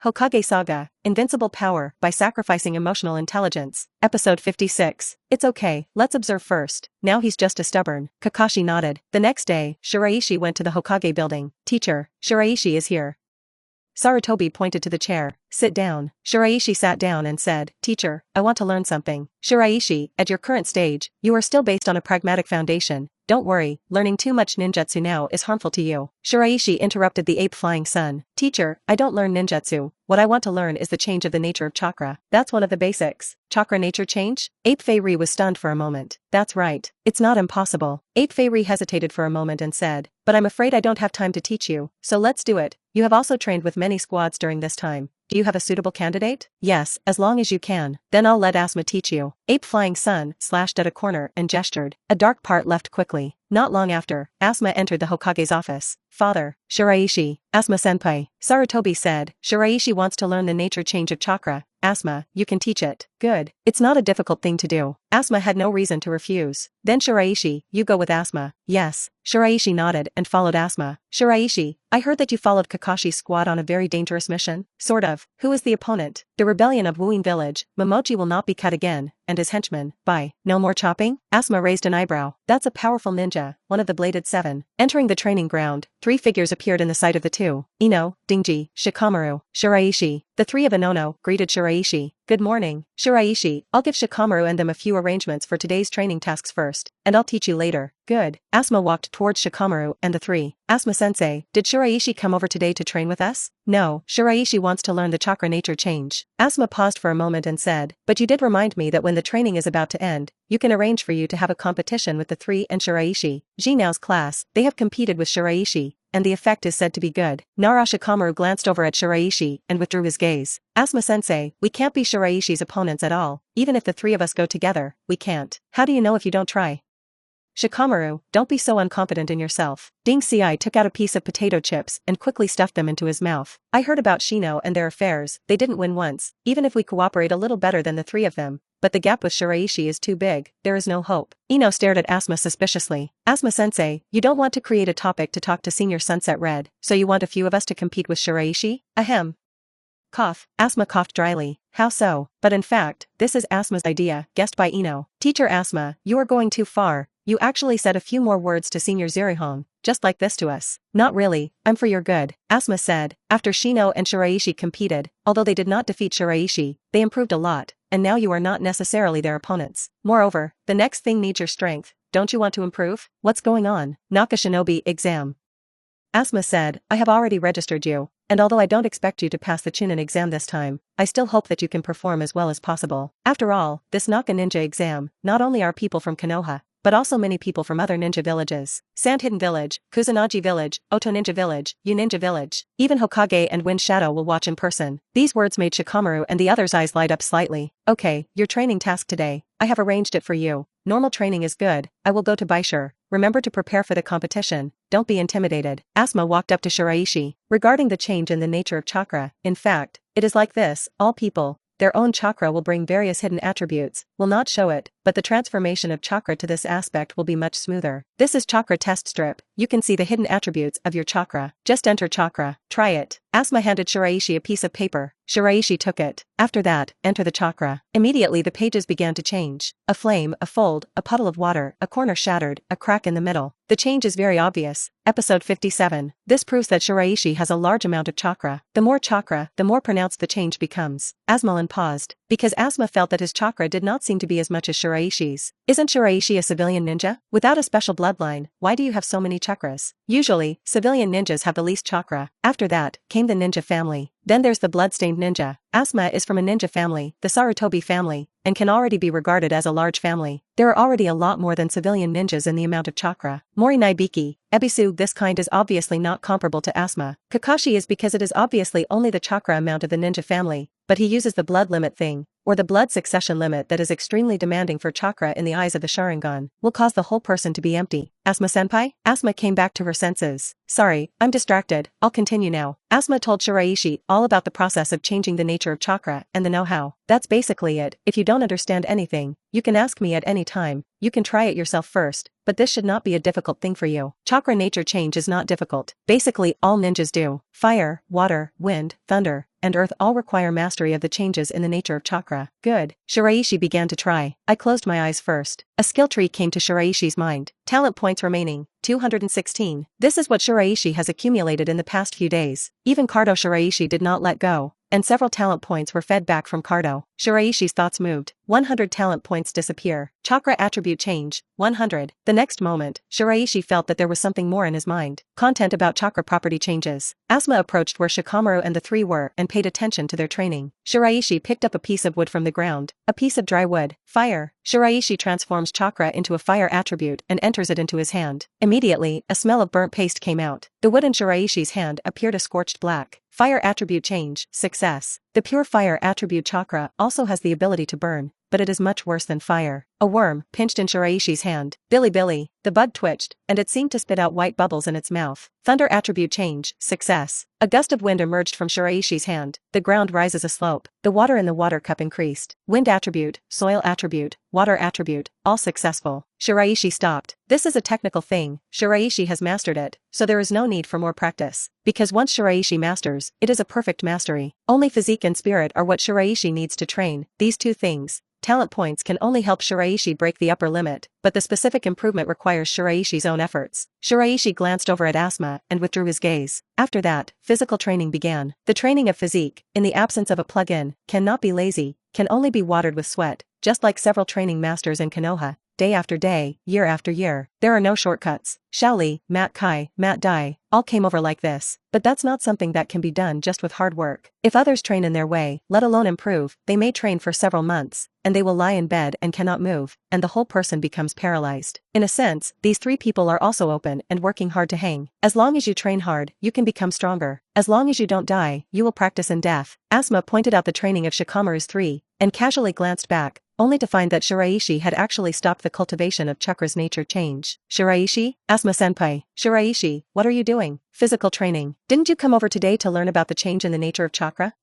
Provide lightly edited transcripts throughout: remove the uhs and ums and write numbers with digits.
Hokage Saga, Invincible Power by Sacrificing Emotional Intelligence. Episode 56. It's okay, let's observe first. Now he's just a stubborn. Kakashi nodded. The next day, Shiraishi went to the Hokage building. Teacher, Shiraishi is here. Sarutobi pointed to the chair. Sit down. Shiraishi sat down and said, Teacher, I want to learn something. Shiraishi, at your current stage, you are still based on a pragmatic foundation. Don't worry, learning too much ninjutsu now is harmful to you. Shiraishi interrupted the ape flying sun. Teacher, I don't learn ninjutsu. What I want to learn is the change of the nature of chakra. That's one of the basics. Chakra nature change? Ape Fei-ri was stunned for a moment. That's right. It's not impossible. Ape Fei-ri hesitated for a moment and said, but I'm afraid I don't have time to teach you, so let's do it. You have also trained with many squads during this time. Do you have a suitable candidate? Yes, as long as you can. Then I'll let Asuma teach you. Ape Flying Sun slashed at a corner and gestured. A dark part left quickly. Not long after, Asuma entered the Hokage's office. Father, Shiraishi, Asuma-senpai. Sarutobi said, Shiraishi wants to learn the nature change of chakra. Asuma, you can teach it. Good. It's not a difficult thing to do. Asuma had no reason to refuse. Then Shiraishi, you go with Asuma. Yes. Shiraishi nodded and followed Asuma. Shiraishi, I heard that you followed Kakashi's squad on a very dangerous mission. Sort of. Who is the opponent? The rebellion of Wuin Village. Momochi will not be cut again, and his henchmen. Bye. No more chopping? Asuma raised an eyebrow. That's a powerful ninja, one of the Bladed Seven. Entering the training ground, 3 figures appeared in the sight of the two. Ino, Dingji, Shikamaru, Shiraishi. The 3 of Inono greeted Shiraishi. Good morning. Shiraishi, I'll give Shikamaru and them a few arrangements for today's training tasks first, and I'll teach you later. Good. Asuma walked towards Shikamaru and the 3. Asuma-sensei, did Shiraishi come over today to train with us? No, Shiraishi wants to learn the chakra nature change. Asuma paused for a moment and said, but you did remind me that when the training is about to end, you can arrange for you to have a competition with the 3 and Shiraishi. Jinao's class, they have competed with Shiraishi, and the effect is said to be good. Nara Shikamaru glanced over at Shiraishi and withdrew his gaze. Asuma-sensei, we can't be Shiraishi's opponents at all. Even if the 3 of us go together, we can't. How do you know if you don't try? Shikamaru, don't be so unconfident in yourself. Ding Xiai took out a piece of potato chips and quickly stuffed them into his mouth. I heard about Shino and their affairs. They didn't win once, even if we cooperate a little better than the 3 of them. But the gap with Shiraishi is too big. There is no hope. Ino stared at Asuma suspiciously. Asuma-sensei, you don't want to create a topic to talk to Senior Sunset Red, so you want a few of us to compete with Shiraishi? Ahem. Cough. Asuma coughed dryly. How so? But in fact, this is Asuma's idea, guessed by Ino. Teacher Asuma, you are going too far. You actually said a few more words to Senior Zurihong, just like this to us. Not really, I'm for your good, Asuma said. After Shino and Shiraishi competed, although they did not defeat Shiraishi, they improved a lot, and now you are not necessarily their opponents. Moreover, the next thing needs your strength. Don't you want to improve? What's going on? Naka Shinobi exam. Asuma said, I have already registered you, and although I don't expect you to pass the Chunin exam this time, I still hope that you can perform as well as possible. After all, this Naka Ninja exam, not only are people from Konoha, but also many people from other ninja villages. Sand Hidden Village, Kusanagi Village, Oto Ninja Village, Yu Ninja Village. Even Hokage and Wind Shadow will watch in person. These words made Shikamaru and the others' eyes light up slightly. Okay, your training task today. I have arranged it for you. Normal training is good. I will go to Baishur. Remember to prepare for the competition. Don't be intimidated. Asuma walked up to Shiraishi. Regarding the change in the nature of chakra, in fact, it is like this, all people, their own chakra will bring various hidden attributes, will not show it, but the transformation of chakra to this aspect will be much smoother. This is chakra test strip. You can see the hidden attributes of your chakra. Just enter chakra. Try it. Asuma handed Shiraishi a piece of paper. Shiraishi took it. After that, enter the chakra. Immediately the pages began to change. A flame, a fold, a puddle of water, a corner shattered, a crack in the middle. The change is very obvious. Episode 57. This proves that Shiraishi has a large amount of chakra. The more pronounced the change becomes. Asuma paused, because Asuma felt that his chakra did not seem to be as much as Shiraishi's. Isn't Shiraishi a civilian ninja? Without a special bloodline, why do you have so many chakras? Usually, civilian ninjas have the least chakra. After that, came the ninja family. Then there's the bloodstained ninja. Asuma is from a ninja family, the Sarutobi family, and can already be regarded as a large family. There are already a lot more than civilian ninjas in the amount of chakra. Mori Naibiki, Ebisu, this kind is obviously not comparable to Asuma. Kakashi is because it is obviously only the chakra amount of the ninja family, but he uses the blood limit thing, or the blood succession limit that is extremely demanding for chakra in the eyes of the Sharingan, will cause the whole person to be empty. Asuma-senpai? Asuma came back to her senses. Sorry, I'm distracted, I'll continue now. Asuma told Shiraishi all about the process of changing the nature of chakra and the know-how. That's basically it. If you don't understand anything, you can ask me at any time. You can try it yourself first, but this should not be a difficult thing for you. Chakra nature change is not difficult. Basically, all ninjas do. Fire, water, wind, thunder, and earth all require mastery of the changes in the nature of chakra. Good. Shiraishi began to try. I closed my eyes first. A skill tree came to Shiraishi's mind. Talent points remaining, 216. This is what Shiraishi has accumulated in the past few days. Even Cardo Shiraishi did not let go, and several talent points were fed back from Cardo. Shiraishi's thoughts moved. 100 talent points disappear. Chakra attribute change, 100. The next moment, Shiraishi felt that there was something more in his mind. Content about chakra property changes. Asuma approached where Shikamaru and the three were and paid attention to their training. Shiraishi picked up a piece of wood from the ground. A piece of dry wood. Fire. Shiraishi transforms chakra into a fire attribute and enters it into his hand. Immediately, a smell of burnt paste came out. The wood in Shiraishi's hand appeared a scorched black. Fire attribute change, success. The pure fire attribute chakra also has the ability to burn, but it is much worse than fire. A worm pinched in Shiraishi's hand. Billy. The bug twitched, and it seemed to spit out white bubbles in its mouth. Thunder attribute change, success. A gust of wind emerged from Shiraishi's hand. The ground rises a slope. The water in the water cup increased. Wind attribute, soil attribute, water attribute, all successful. Shiraishi stopped. This is a technical thing. Shiraishi has mastered it, so there is no need for more practice. Because once Shiraishi masters, it is a perfect mastery. Only physique and spirit are what Shiraishi needs to train. These two things. Talent points can only help Shiraishi break the upper limit, but the specific improvement requires Shiraishi's own efforts. Shiraishi glanced over at Asuma and withdrew his gaze. After that, physical training began. The training of physique, in the absence of a plug-in, cannot be lazy, can only be watered with sweat, just like several training masters in Konoha. Day after day, year after year, there are no shortcuts. Shaoli, Mat Kai, Mat Dai, all came over like this, but that's not something that can be done just with hard work. If others train in their way, let alone improve, they may train for several months, and they will lie in bed and cannot move, and the whole person becomes paralyzed. In a sense, these three people are also open and working hard to hang. As long as you train hard, you can become stronger. As long as you don't die, you will practice in death. Asuma pointed out the training of Shikamaru's three, and casually glanced back, only to find that Shiraishi had actually stopped the cultivation of chakra's nature change. Shiraishi? Asuma-senpai. Shiraishi, what are you doing? Physical training. Didn't you come over today to learn about the change in the nature of chakra?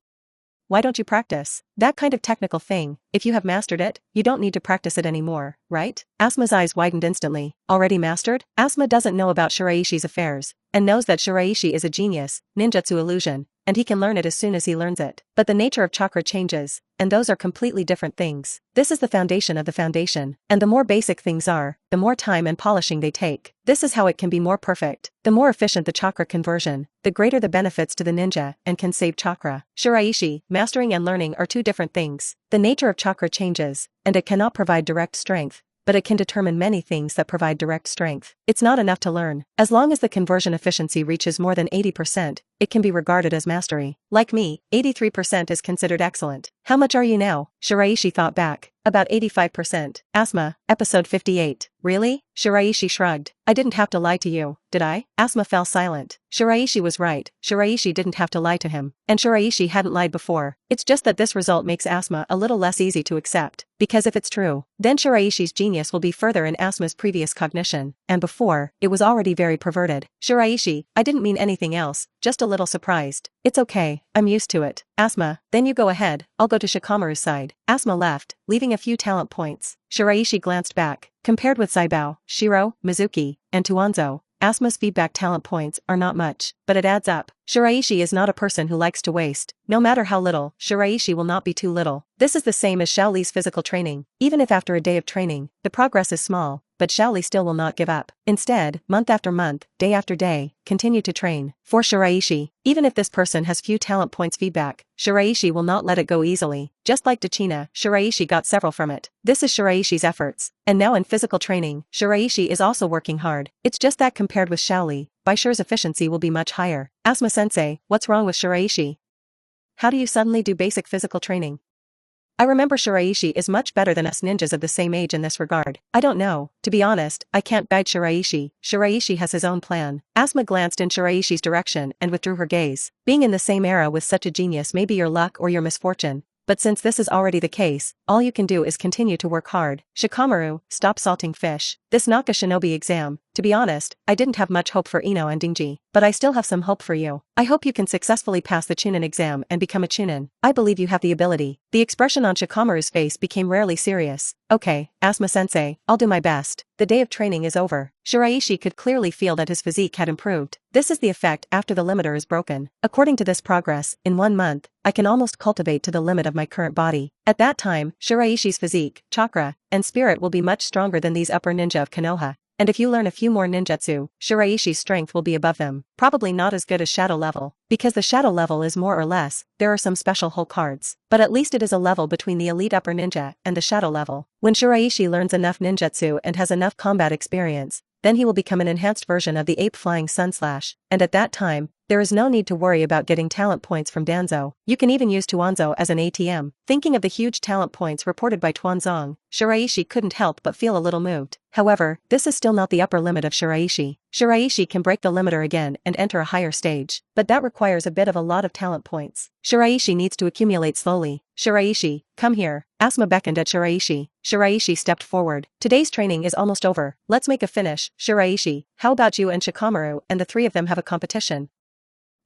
Why don't you practice? That kind of technical thing, if you have mastered it, you don't need to practice it anymore, right? Asuma's eyes widened instantly. Already mastered? Asuma doesn't know about Shiraishi's affairs, and knows that Shiraishi is a genius, ninjutsu illusion, and he can learn it as soon as he learns it. But the nature of chakra changes, and those are completely different things. This is the foundation of the foundation, and the more basic things are, the more time and polishing they take. This is how it can be more perfect. The more efficient the chakra conversion, the greater the benefits to the ninja and can save chakra. Shiraishi, mastering and learning are two different things. The nature of chakra changes, and it cannot provide direct strength, but it can determine many things that provide direct strength. It's not enough to learn. As long as the conversion efficiency reaches more than 80%, it can be regarded as mastery. Like me, 83% is considered excellent. How much are you now? Shiraishi thought back. About 85%. Asuma, episode 58. Really? Shiraishi shrugged. I didn't have to lie to you, did I? Asuma fell silent. Shiraishi was right. Shiraishi didn't have to lie to him. And Shiraishi hadn't lied before. It's just that this result makes Asuma a little less easy to accept. Because if it's true, then Shiraishi's genius will be further in Asuma's previous cognition. And before, it was already very perverted. Shiraishi, I didn't mean anything else, just a little surprised. It's okay, I'm used to it. Asuma, then you go ahead, I'll go to Shikamaru's side. Asuma left, leaving a few talent points. Shiraishi glanced back. Compared with Saibao, Shiro, Mizuki, and Tuanzo, Asuma's feedback talent points are not much, but it adds up. Shiraishi is not a person who likes to waste. No matter how little, Shiraishi will not be too little. This is the same as Shaoli's physical training. Even if after a day of training, the progress is small, but Shaoli still will not give up. Instead, month after month, day after day, continue to train. For Shiraishi, even if this person has few talent points feedback, Shiraishi will not let it go easily. Just like Dachina, Shiraishi got several from it. This is Shiraishi's efforts. And now in physical training, Shiraishi is also working hard. It's just that compared with Shaoli, Baishi's efficiency will be much higher. Asuma-sensei, what's wrong with Shiraishi? How do you suddenly do basic physical training? I remember Shiraishi is much better than us ninjas of the same age in this regard. I don't know. To be honest, I can't guide Shiraishi. Shiraishi has his own plan. Asuma glanced in Shiraishi's direction and withdrew her gaze. Being in the same era with such a genius may be your luck or your misfortune, but since this is already the case, all you can do is continue to work hard. Shikamaru, stop salting fish. This Naka Shinobi exam, to be honest, I didn't have much hope for Ino and Dingji, but I still have some hope for you. I hope you can successfully pass the Chunin exam and become a Chunin. I believe you have the ability. The expression on Shikamaru's face became rarely serious. Okay, Asuma-sensei, I'll do my best. The day of training is over. Shiraishi could clearly feel that his physique had improved. This is the effect after the limiter is broken. According to this progress, in 1 month, I can almost cultivate to the limit of my current body. At that time, Shiraishi's physique, chakra, and spirit will be much stronger than these upper ninja of Konoha. And if you learn a few more ninjutsu, Shiraishi's strength will be above them. Probably not as good as shadow level. Because the shadow level is more or less, there are some special whole cards. But at least it is a level between the elite upper ninja and the shadow level. When Shiraishi learns enough ninjutsu and has enough combat experience, then he will become an enhanced version of the ape flying sunslash, and at that time, there is no need to worry about getting talent points from Danzo. You can even use Tuanzo as an ATM. Thinking of the huge talent points reported by Tuanzong, Shiraishi couldn't help but feel a little moved. However, this is still not the upper limit of Shiraishi. Shiraishi can break the limiter again and enter a higher stage, but that requires a bit of a lot of talent points. Shiraishi needs to accumulate slowly. Shiraishi, come here. Asuma beckoned at Shiraishi. Shiraishi stepped forward. Today's training is almost over. Let's make a finish. Shiraishi, how about you and Shikamaru and the three of them have a competition?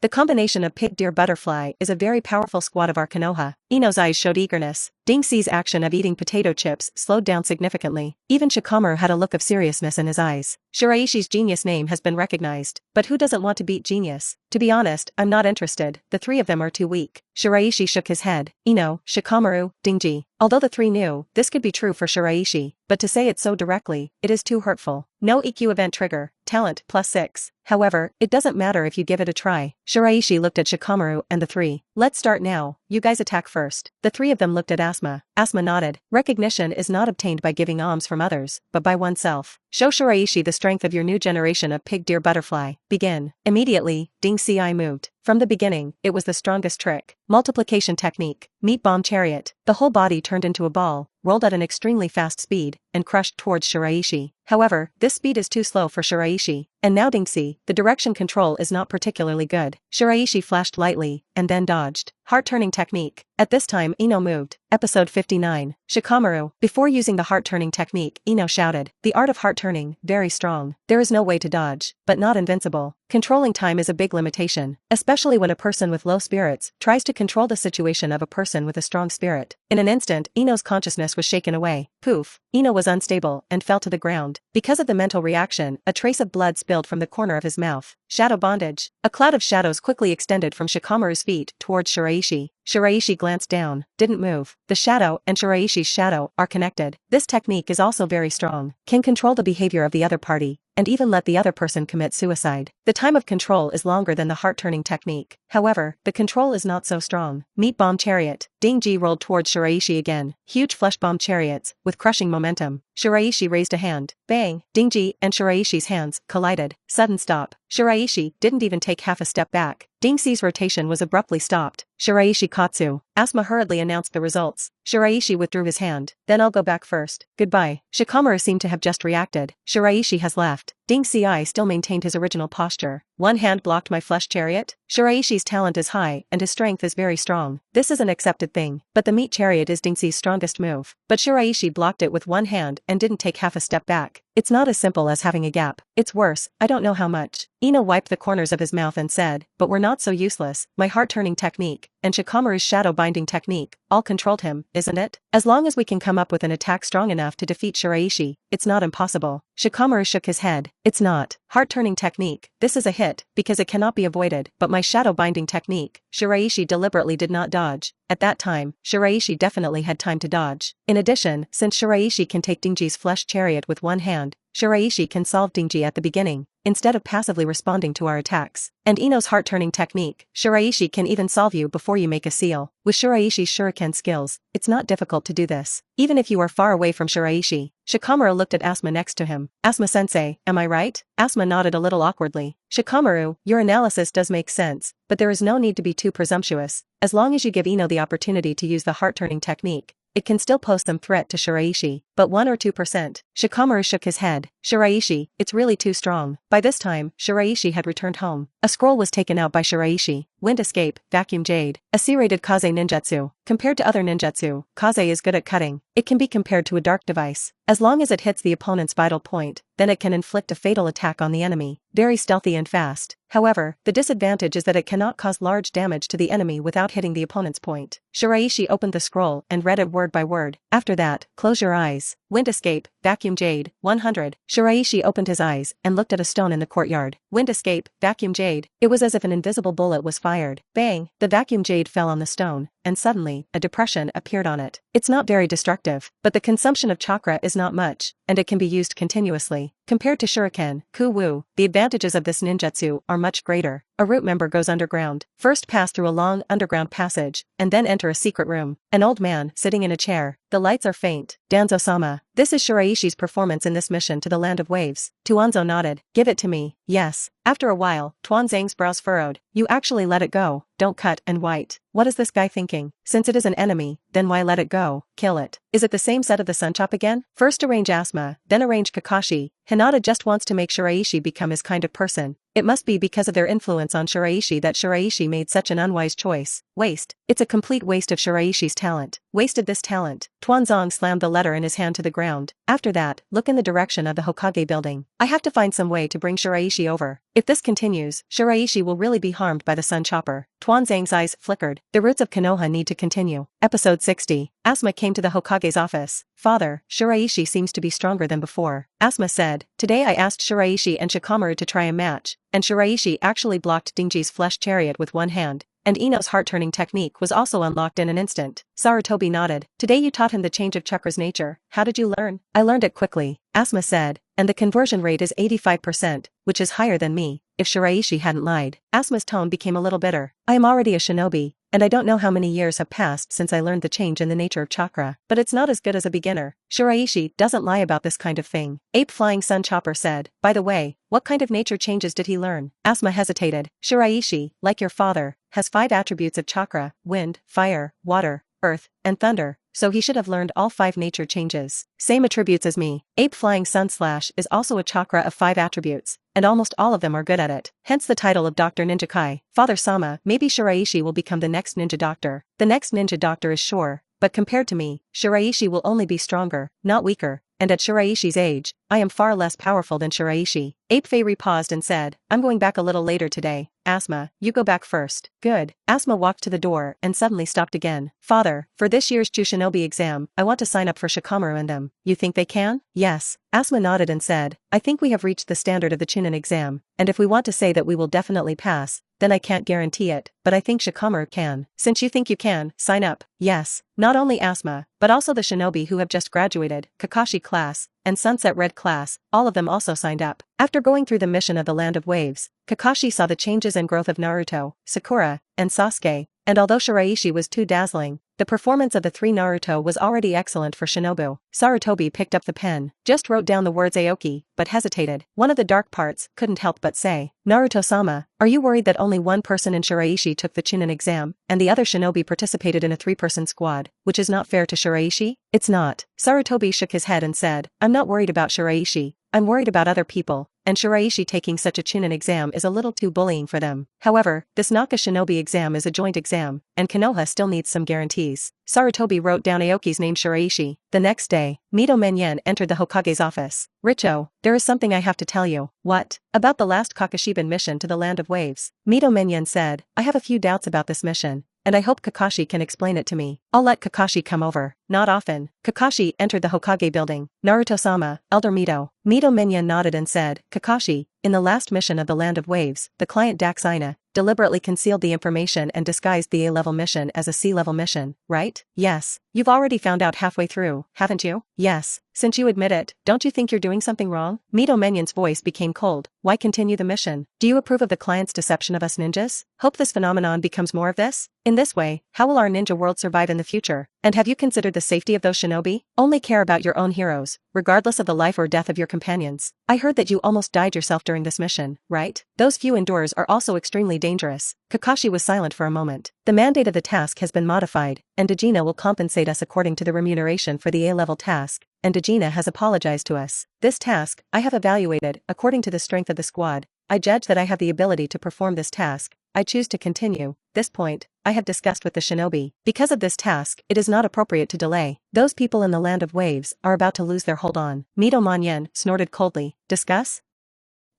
The combination of pig deer butterfly is a very powerful squad of our Konoha. Ino's eyes showed eagerness. Dingxi's action of eating potato chips slowed down significantly. Even Shikamaru had a look of seriousness in his eyes. Shiraishi's genius name has been recognized. But who doesn't want to beat genius? To be honest, I'm not interested. The three of them are too weak. Shiraishi shook his head. Ino, Shikamaru, Dingji. Although the three knew, this could be true for Shiraishi, but to say it so directly, it is too hurtful. No EQ event trigger. Talent, +6. However, it doesn't matter if you give it a try. Shiraishi looked at Shikamaru and the three. Let's start now. You guys attack first. The three of them looked at Asuma. Asuma nodded. Recognition is not obtained by giving alms from others, but by oneself. Show Shiraishi the strength of your new generation of pig deer butterfly. Begin. Immediately, Dingxi's eye moved. From the beginning, it was the strongest trick. Multiplication technique. Meat bomb chariot. The whole body turned into a ball, rolled at an extremely fast speed, and crushed towards Shiraishi. However, this speed is too slow for Shiraishi. And now Dingxi, the direction control is not particularly good. Shiraishi flashed lightly, and then dodged. Heart-turning technique. At this time Ino moved. Episode 59. Shikamaru. Before using the heart-turning technique, Ino shouted. The art of heart-turning, very strong. There is no way to dodge, but not invincible. Controlling time is a big limitation, especially when a person with low spirits tries to control the situation of a person with a strong spirit. In an instant, Ino's consciousness was shaken away. Poof. Ino was unstable and fell to the ground. Because of the mental reaction, a trace of blood spilled from the corner of his mouth. Shadow bondage. A cloud of shadows quickly extended from Shikamaru's feet towards Shiraishi. Shiraishi glanced down, didn't move. The shadow and Shiraishi's shadow are connected. This technique is also very strong. Can control the behavior of the other party, and even let the other person commit suicide. The time of control is longer than the heart-turning technique. However, the control is not so strong. Meat bomb chariot. Dingji rolled towards Shiraishi again. Huge flesh bomb chariots, with crushing momentum. Shiraishi raised a hand. Bang! Dingji and Shiraishi's hands collided. Sudden stop. Shiraishi didn't even take half a step back. Dingxi's rotation was abruptly stopped. Shiraishi Katsu. Asuma hurriedly announced the results. Shiraishi withdrew his hand. Then I'll go back first. Goodbye. Shikamaru seemed to have just reacted. Shiraishi has left. Dingxi's eye still maintained his original posture. One hand blocked my flesh chariot? Shiraishi's talent is high and his strength is very strong. This is an accepted thing. But the meat chariot is Dingxi's strongest move. But Shiraishi blocked it with one hand and didn't take half a step back. It's not as simple as having a gap. It's worse, I don't know how much. Ino wiped the corners of his mouth and said, but we're not so useless. My heart-turning technique, and Shikamaru's shadow-binding technique, all controlled him, isn't it? As long as we can come up with an attack strong enough to defeat Shiraishi, it's not impossible. Shikamaru shook his head. It's not. Heart-turning technique, this is a hit, because it cannot be avoided, but my shadow-binding technique, Shiraishi deliberately did not dodge. At that time, Shiraishi definitely had time to dodge. In addition, since Shiraishi can take Dingji's flesh chariot with one hand, Shiraishi can solve Dingji at the beginning, instead of passively responding to our attacks. And Ino's heart-turning technique, Shiraishi can even solve you before you make a seal. With Shiraishi's shuriken skills, it's not difficult to do this, even if you are far away from Shiraishi. Shikamaru looked at Asuma next to him. Asuma-sensei, am I right? Asuma nodded a little awkwardly. Shikamaru, your analysis does make sense, but there is no need to be too presumptuous. As long as you give Ino the opportunity to use the heart-turning technique, it can still pose some threat to Shiraishi, but 1 or 2%. Shikamaru shook his head. Shiraishi, it's really too strong. By this time, Shiraishi had returned home. A scroll was taken out by Shiraishi. Wind escape, vacuum jade. A C-rated Kaze ninjutsu. Compared to other ninjutsu, Kaze is good at cutting. It can be compared to a dark device. As long as it hits the opponent's vital point, then it can inflict a fatal attack on the enemy. Very stealthy and fast. However, the disadvantage is that it cannot cause large damage to the enemy without hitting the opponent's point. Shiraishi opened the scroll and read it word by word. After that, close your eyes. Wind escape, vacuum jade, 100. Shiraishi opened his eyes and looked at a stone in the courtyard. Wind escape, vacuum jade. It was as if an invisible bullet was fired. Bang! The vacuum jade fell on the stone, and suddenly, a depression appeared on it. It's not very destructive, but the consumption of chakra is not much, and it can be used continuously. Compared to shuriken, ku-wu, the advantages of this ninjutsu are much greater. A root member goes underground. First pass through a long underground passage, and then enter a secret room. An old man, sitting in a chair. The lights are faint. Danzo-sama. This is Shiraishi's performance in this mission to the Land of Waves. Tuanzo nodded. Give it to me. Yes. After a while, Tuanzang's brows furrowed. You actually let it go. Don't cut and white. What is this guy thinking? Since it is an enemy, then why let it go? Kill it. Is it the same set of the Sunchop again? First arrange Asuma, then arrange Kakashi. Hinata just wants to make Shiraishi become his kind of person. It must be because of their influence on Shiraishi that Shiraishi made such an unwise choice. Waste. It's a complete waste of Shiraishi's talent. Wasted this talent. Tuanzang slammed the letter in his hand to the ground. After that, look in the direction of the Hokage building. I have to find some way to bring Shiraishi over. If this continues, Shiraishi will really be harmed by the Sun Chopper. Tuanzang's eyes flickered. The roots of Konoha need to continue. Episode 60. Asuma came to the Hokage's office. Father, Shiraishi seems to be stronger than before. Asuma said, today I asked Shiraishi and Shikamaru to try a match, and Shiraishi actually blocked Dinji's flesh chariot with one hand. And Ino's heart-turning technique was also unlocked in an instant. Sarutobi nodded. Today you taught him the change of chakra's nature. How did you learn? I learned it quickly. Asuma said, and the conversion rate is 85%, which is higher than me. If Shiraishi hadn't lied. Asuma's tone became a little bitter. I am already a shinobi, and I don't know how many years have passed since I learned the change in the nature of chakra, but it's not as good as a beginner. Shiraishi doesn't lie about this kind of thing. Ape Flying Sun Chopper said, by the way, what kind of nature changes did he learn? Asuma hesitated. Shiraishi, like your father, has 5 attributes of chakra: wind, fire, water, earth, and thunder, so he should have learned all 5 nature changes. Same attributes as me. Ape Flying Sun Slash is also a chakra of 5 attributes, and almost all of them are good at it. Hence the title of Dr. Ninja Kai. Father Sama, maybe Shiraishi will become the next ninja doctor. The next ninja doctor is sure, but compared to me, Shiraishi will only be stronger, not weaker. And at Shiraishi's age, I am far less powerful than Shiraishi. Ape Fairy paused and said, I'm going back a little later today. Asuma, you go back first. Good. Asuma walked to the door and suddenly stopped again. Father, for this year's Chushinobi exam, I want to sign up for Shikamaru and them. You think they can? Yes. Asuma nodded and said, I think we have reached the standard of the Chunin exam, and if we want to say that we will definitely pass, then I can't guarantee it, but I think Shikamaru can. Since you think you can, sign up. Yes. Not only Asuma, but also the shinobi who have just graduated, Kakashi class, and Sunset Red class, all of them also signed up. After going through the mission of the Land of Waves, Kakashi saw the changes and growth of Naruto, Sakura, and Sasuke, and although Shiraishi was too dazzling, the performance of the 3 Naruto was already excellent for Shinobu. Sarutobi picked up the pen, just wrote down the words Aoki, but hesitated. One of the dark parts couldn't help but say, Naruto-sama, are you worried that only one person in Shiraishi took the Chunin exam, and the other shinobi participated in a 3-person squad, which is not fair to Shiraishi? It's not. Sarutobi shook his head and said, I'm not worried about Shiraishi. I'm worried about other people, and Shiraishi taking such a Chunin exam is a little too bullying for them. However, this Naka Shinobi exam is a joint exam, and Konoha still needs some guarantees. Sarutobi wrote down Aoki's name Shiraishi. The next day, Mito Menyen entered the Hokage's office. Richo, there is something I have to tell you. What? About the last Kakashiban mission to the Land of Waves. Mito Menyen said, I have a few doubts about this mission, and I hope Kakashi can explain it to me. I'll let Kakashi come over. Not often. Kakashi entered the Hokage building. Naruto-sama, Elder Mito. Mito Menyen nodded and said, Kakashi, in the last mission of the Land of Waves, the client Daxina deliberately concealed the information and disguised the A-level mission as a C-level mission, right? Yes. You've already found out halfway through, haven't you? Yes. Since you admit it, don't you think you're doing something wrong? Mito Menyen's voice became cold. Why continue the mission? Do you approve of the client's deception of us ninjas? Hope this phenomenon becomes more of this? In this way, how will our ninja world survive in the future? And have you considered the safety of those shinobi? Only care about your own heroes, regardless of the life or death of your companions. I heard that you almost died yourself during this mission, right? Those few indoors are also extremely dangerous. Kakashi was silent for a moment. The mandate of the task has been modified, and Dejina will compensate us according to the remuneration for the A-level task. and Dejina has apologized to us. This task, I have evaluated, according to the strength of the squad. I judge that I have the ability to perform this task. I choose to continue. This point, I have discussed with the shinobi. Because of this task, it is not appropriate to delay. Those people in the land of waves are about to lose their hold on. Mito Manyen snorted coldly. Discuss?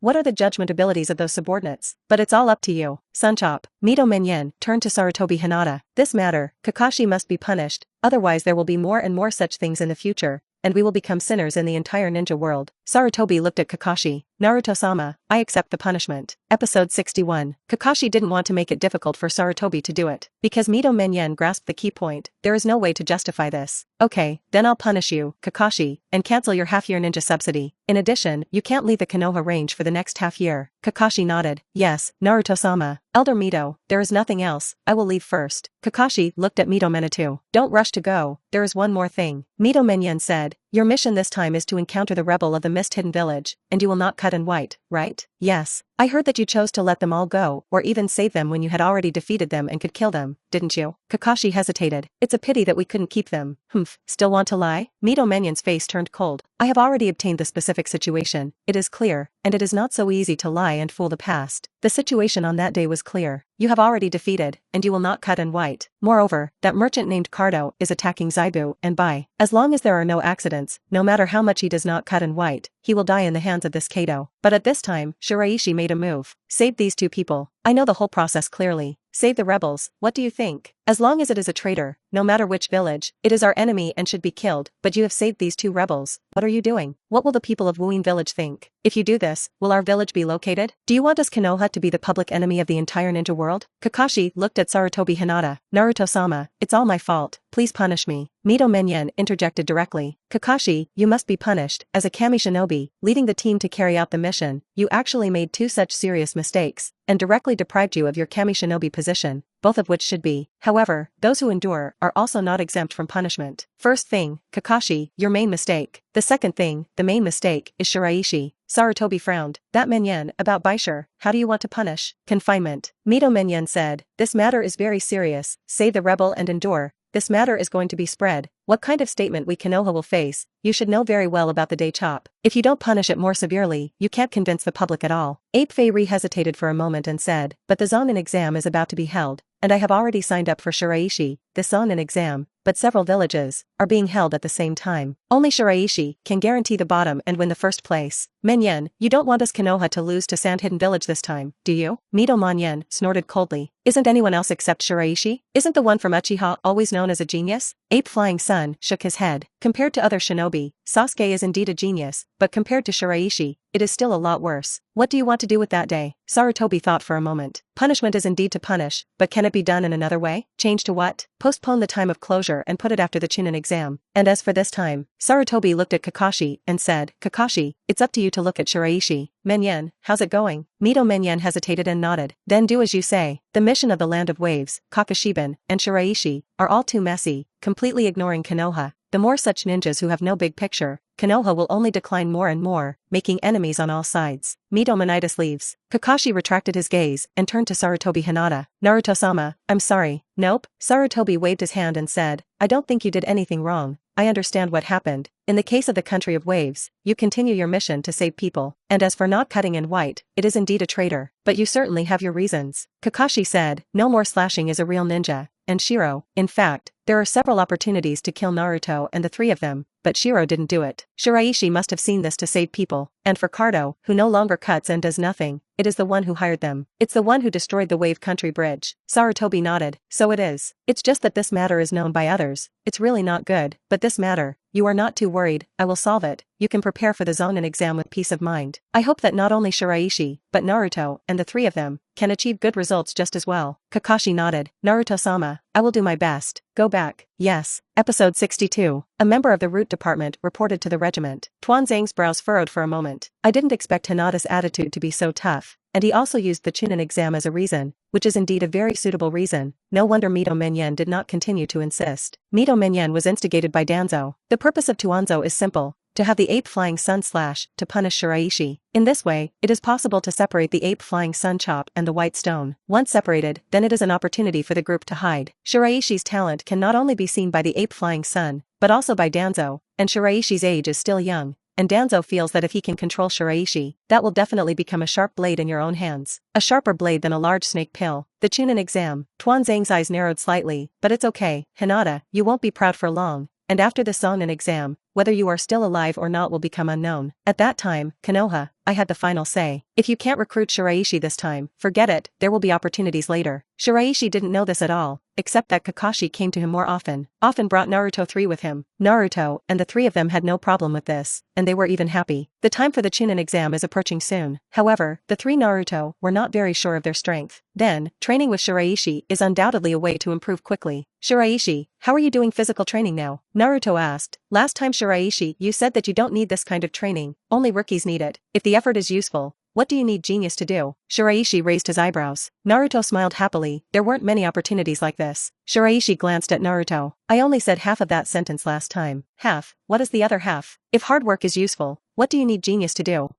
What are the judgment abilities of those subordinates? But it's all up to you. Sunchop. Mito Manyen turned to Sarutobi Hinata. This matter, Kakashi must be punished, otherwise there will be more and more such things in the future, and we will become sinners in the entire ninja world. Sarutobi looked at Kakashi. Naruto-sama, I accept the punishment. Episode 61. Kakashi didn't want to make it difficult for Sarutobi to do it. Because Mito Manyen grasped the key point, there is no way to justify this. Okay, then I'll punish you, Kakashi, and cancel your half-year ninja subsidy. In addition, you can't leave the Konoha range for the next half-year. Kakashi nodded. Yes, Naruto-sama. Elder Mito, there is nothing else, I will leave first. Kakashi looked at Mito Minato. Don't rush to go, there is one more thing. Mito Manyen said, your mission this time is to encounter the rebel of the Mist-Hidden Village, and you will not cut and white, right? Yes. I heard that you chose to let them all go, or even save them when you had already defeated them and could kill them, didn't you? Kakashi hesitated. It's a pity that we couldn't keep them. Humph, still want to lie? Mito Manyen's face turned cold. I have already obtained the specific situation, it is clear, and it is not so easy to lie and fool the past. The situation on that day was clear. You have already defeated, and you will not cut and white. Moreover, that merchant named Cardo is attacking Zaibu and Bai. As long as there are no accidents, no matter how much he does not cut and white, he will die in the hands of this Kato. But at this time, Shiraishi made a move. Save these two people. I know the whole process clearly. Save the rebels, what do you think? As long as it is a traitor, no matter which village, it is our enemy and should be killed, but you have saved these two rebels. What are you doing? What will the people of Wuin village think? If you do this, will our village be located? Do you want us Konoha to be the public enemy of the entire ninja world? Kakashi looked at Sarutobi Hinata. Naruto-sama, it's all my fault, please punish me. Mito Manyen interjected directly. Kakashi, you must be punished. As a kami shinobi, leading the team to carry out the mission, you actually made two such serious mistakes, and directly deprived you of your kami shinobi position, both of which should be. However, those who endure are also not exempt from punishment. First thing, Kakashi, your main mistake. The second thing, the main mistake, is Shiraishi. Sarutobi frowned. That Manyen, about Baishur, how do you want to punish? Confinement. Mito Manyen said, this matter is very serious, save the rebel and endure. This matter is going to be spread. What kind of statement we Konoha will face, you should know very well about the day chop. If you don't punish it more severely, you can't convince the public at all. Ape Fei hesitated for a moment and said, but the Zonin exam is about to be held, and I have already signed up for Shiraishi, the Zonin exam, but several villages are being held at the same time. Only Shiraishi can guarantee the bottom and win the first place. Manyen, you don't want us Konoha to lose to Sand-Hidden Village this time, do you? Mito Manyen snorted coldly. Isn't anyone else except Shiraishi? Isn't the one from Uchiha always known as a genius? Ape Flying Sun shook his head. Compared to other shinobi, Sasuke is indeed a genius, but compared to Shiraishi, it is still a lot worse. What do you want to do with that day? Sarutobi thought for a moment. Punishment is indeed to punish, but can it be done in another way? Change to what? Postpone the time of closure and put it after the Chunin exam. And as for this time, Sarutobi looked at Kakashi and said, Kakashi, it's up to you to look at Shiraishi. Manyen, how's it going? Mito Manyen hesitated and nodded. Then do as you say. The mission of the Land of Waves, Kakashiban, and Shiraishi, are all too messy, completely ignoring Konoha. The more such ninjas who have no big picture, Konoha will only decline more and more, making enemies on all sides. Mito Manitis leaves. Kakashi retracted his gaze and turned to Sarutobi Hinata. Naruto-sama, I'm sorry. Nope. Sarutobi waved his hand and said, I don't think you did anything wrong. I understand what happened. In the case of the country of waves, you continue your mission to save people. And as for not cutting in white, it is indeed a traitor. But you certainly have your reasons. Kakashi said, no more slashing is a real ninja. And Shiro, in fact, there are several opportunities to kill Naruto and the three of them, but Shiro didn't do it. Shiraishi must have seen this to save people. And for Cardo, who no longer cuts and does nothing, it is the one who hired them. It's the one who destroyed the Wave Country Bridge. Sarutobi nodded. So it is. It's just that this matter is known by others. It's really not good, but this matter, you are not too worried, I will solve it. You can prepare for the Zonin exam with peace of mind. I hope that not only Shiraishi, but Naruto, and the three of them, can achieve good results just as well. Kakashi nodded. Naruto-sama, I will do my best. Go back. Yes. Episode 62. A member of the route department reported to the regiment. Tuan Zhang's brows furrowed for a moment. I didn't expect Hinata's attitude to be so tough, and he also used the Chunin exam as a reason, which is indeed a very suitable reason. No wonder Mito Manyen did not continue to insist. Mito Manyen was instigated by Danzo. The purpose of Tuanzo is simple. to have the ape flying sun slash to punish Shiraishi. In this way, it is possible to separate the ape flying sun chop and the white stone. Once separated, then it is an opportunity for the group to hide. Shiraishi's talent can not only be seen by the ape flying sun, but also by Danzo, and Shiraishi's age is still young. And Danzo feels that if he can control Shiraishi, that will definitely become a sharp blade in your own hands. A sharper blade than a large snake pill. The Chunin exam. Tuanzang's eyes narrowed slightly, but it's okay, Hinata, you won't be proud for long. And after the Sonin exam, whether you are still alive or not will become unknown. At that time, Konoha, I had the final say. If you can't recruit Shiraishi this time, forget it, there will be opportunities later. Shiraishi didn't know this at all, except that Kakashi came to him more often brought Naruto 3 with him. Naruto and the 3 of them had no problem with this, and they were even happy. The time for the Chunin exam is approaching soon. However, the 3 Naruto were not very sure of their strength. Then, training with Shiraishi is undoubtedly a way to improve quickly. Shiraishi, how are you doing physical training now? Naruto asked. Last time Shiraishi, you said that you don't need this kind of training, only rookies need it. If the effort is useful, what do you need genius to do? Shiraishi raised his eyebrows. Naruto smiled happily, there weren't many opportunities like this. Shiraishi glanced at Naruto. I only said half of that sentence last time. Half? What is the other half? If hard work is useful, what do you need genius to do?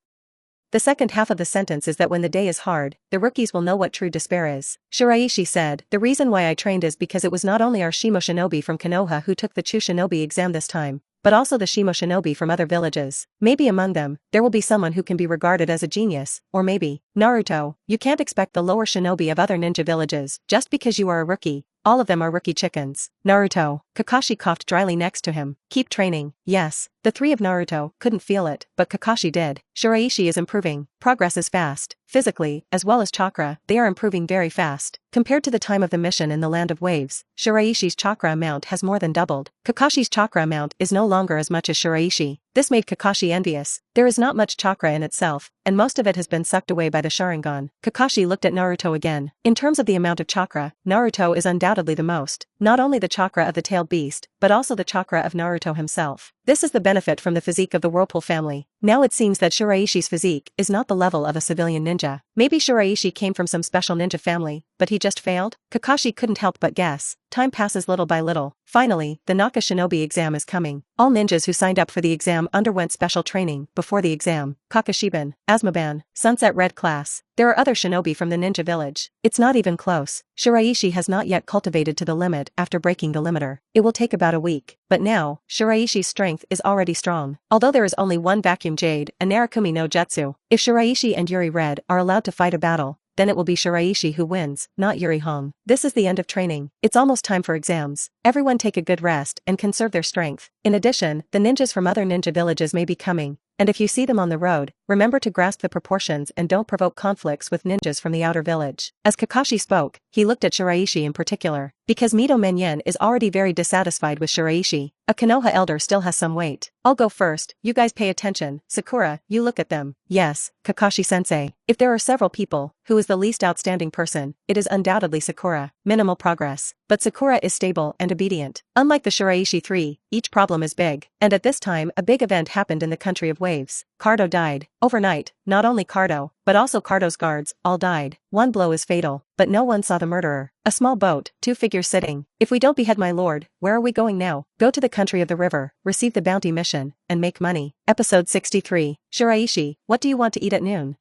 The second half of the sentence is that when the day is hard, the rookies will know what true despair is. Shiraishi said, the reason why I trained is because it was not only our Shimo Shinobi from Konoha who took the Chu Shinobi exam this time, but also the Shimo Shinobi from other villages. Maybe among them, there will be someone who can be regarded as a genius, or maybe, Naruto, you can't expect the lower shinobi of other ninja villages, just because you are a rookie. All of them are rookie chickens. Naruto, Kakashi coughed dryly next to him. Keep training. Yes, the 3 of Naruto couldn't feel it, but Kakashi did. Shiraishi is improving. Progress is fast. Physically, as well as chakra, they are improving very fast. Compared to the time of the mission in the Land of Waves, Shiraishi's chakra amount has more than doubled. Kakashi's chakra amount is no longer as much as Shiraishi. This made Kakashi envious. There is not much chakra in itself, and most of it has been sucked away by the Sharingan. Kakashi looked at Naruto again. In terms of the amount of chakra, Naruto is undoubtedly the most. Not only the chakra of the tailed beast, but also the chakra of Naruto himself. This is the benefit from the physique of the Whirlpool family. Now it seems that Shiraishi's physique is not the level of a civilian ninja. Maybe Shiraishi came from some special ninja family, but he just failed? Kakashi couldn't help but guess. Time passes little by little. Finally, the Naka Shinobi exam is coming. All ninjas who signed up for the exam underwent special training before the exam. Kakashiban, Asmaban, Sunset Red class. There are other shinobi from the ninja village. It's not even close. Shiraishi has not yet cultivated to the limit after breaking the limiter. It will take about a week. But now, Shiraishi's strength is already strong. Although there is only one vacuum jade, a Narakumi no Jutsu. If Shiraishi and Yuri Red are allowed to fight a battle, then it will be Shiraishi who wins, not Yuri Hong. This is the end of training. It's almost time for exams. Everyone take a good rest and conserve their strength. In addition, the ninjas from other ninja villages may be coming, and if you see them on the road, remember to grasp the proportions and don't provoke conflicts with ninjas from the outer village. As Kakashi spoke, he looked at Shiraishi in particular. Because Mito Menyen is already very dissatisfied with Shiraishi, a Konoha elder still has some weight. I'll go first, you guys pay attention. Sakura, you look at them. Yes, Kakashi-sensei. If there are several people, who is the least outstanding person, it is undoubtedly Sakura. Minimal progress. But Sakura is stable and obedient. Unlike the Shiraishi 3, each problem is big. And at this time, a big event happened in the country of waves. Cardo died. Overnight, not only Cardo, but also Cardo's guards, all died. One blow is fatal, but no one saw the murderer. A small boat, 2 figures sitting. If we don't behead my lord, where are we going now? Go to the country of the river, receive the bounty mission, and make money. Episode 63. Shiraishi, what do you want to eat at noon?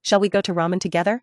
Shall we go to ramen together?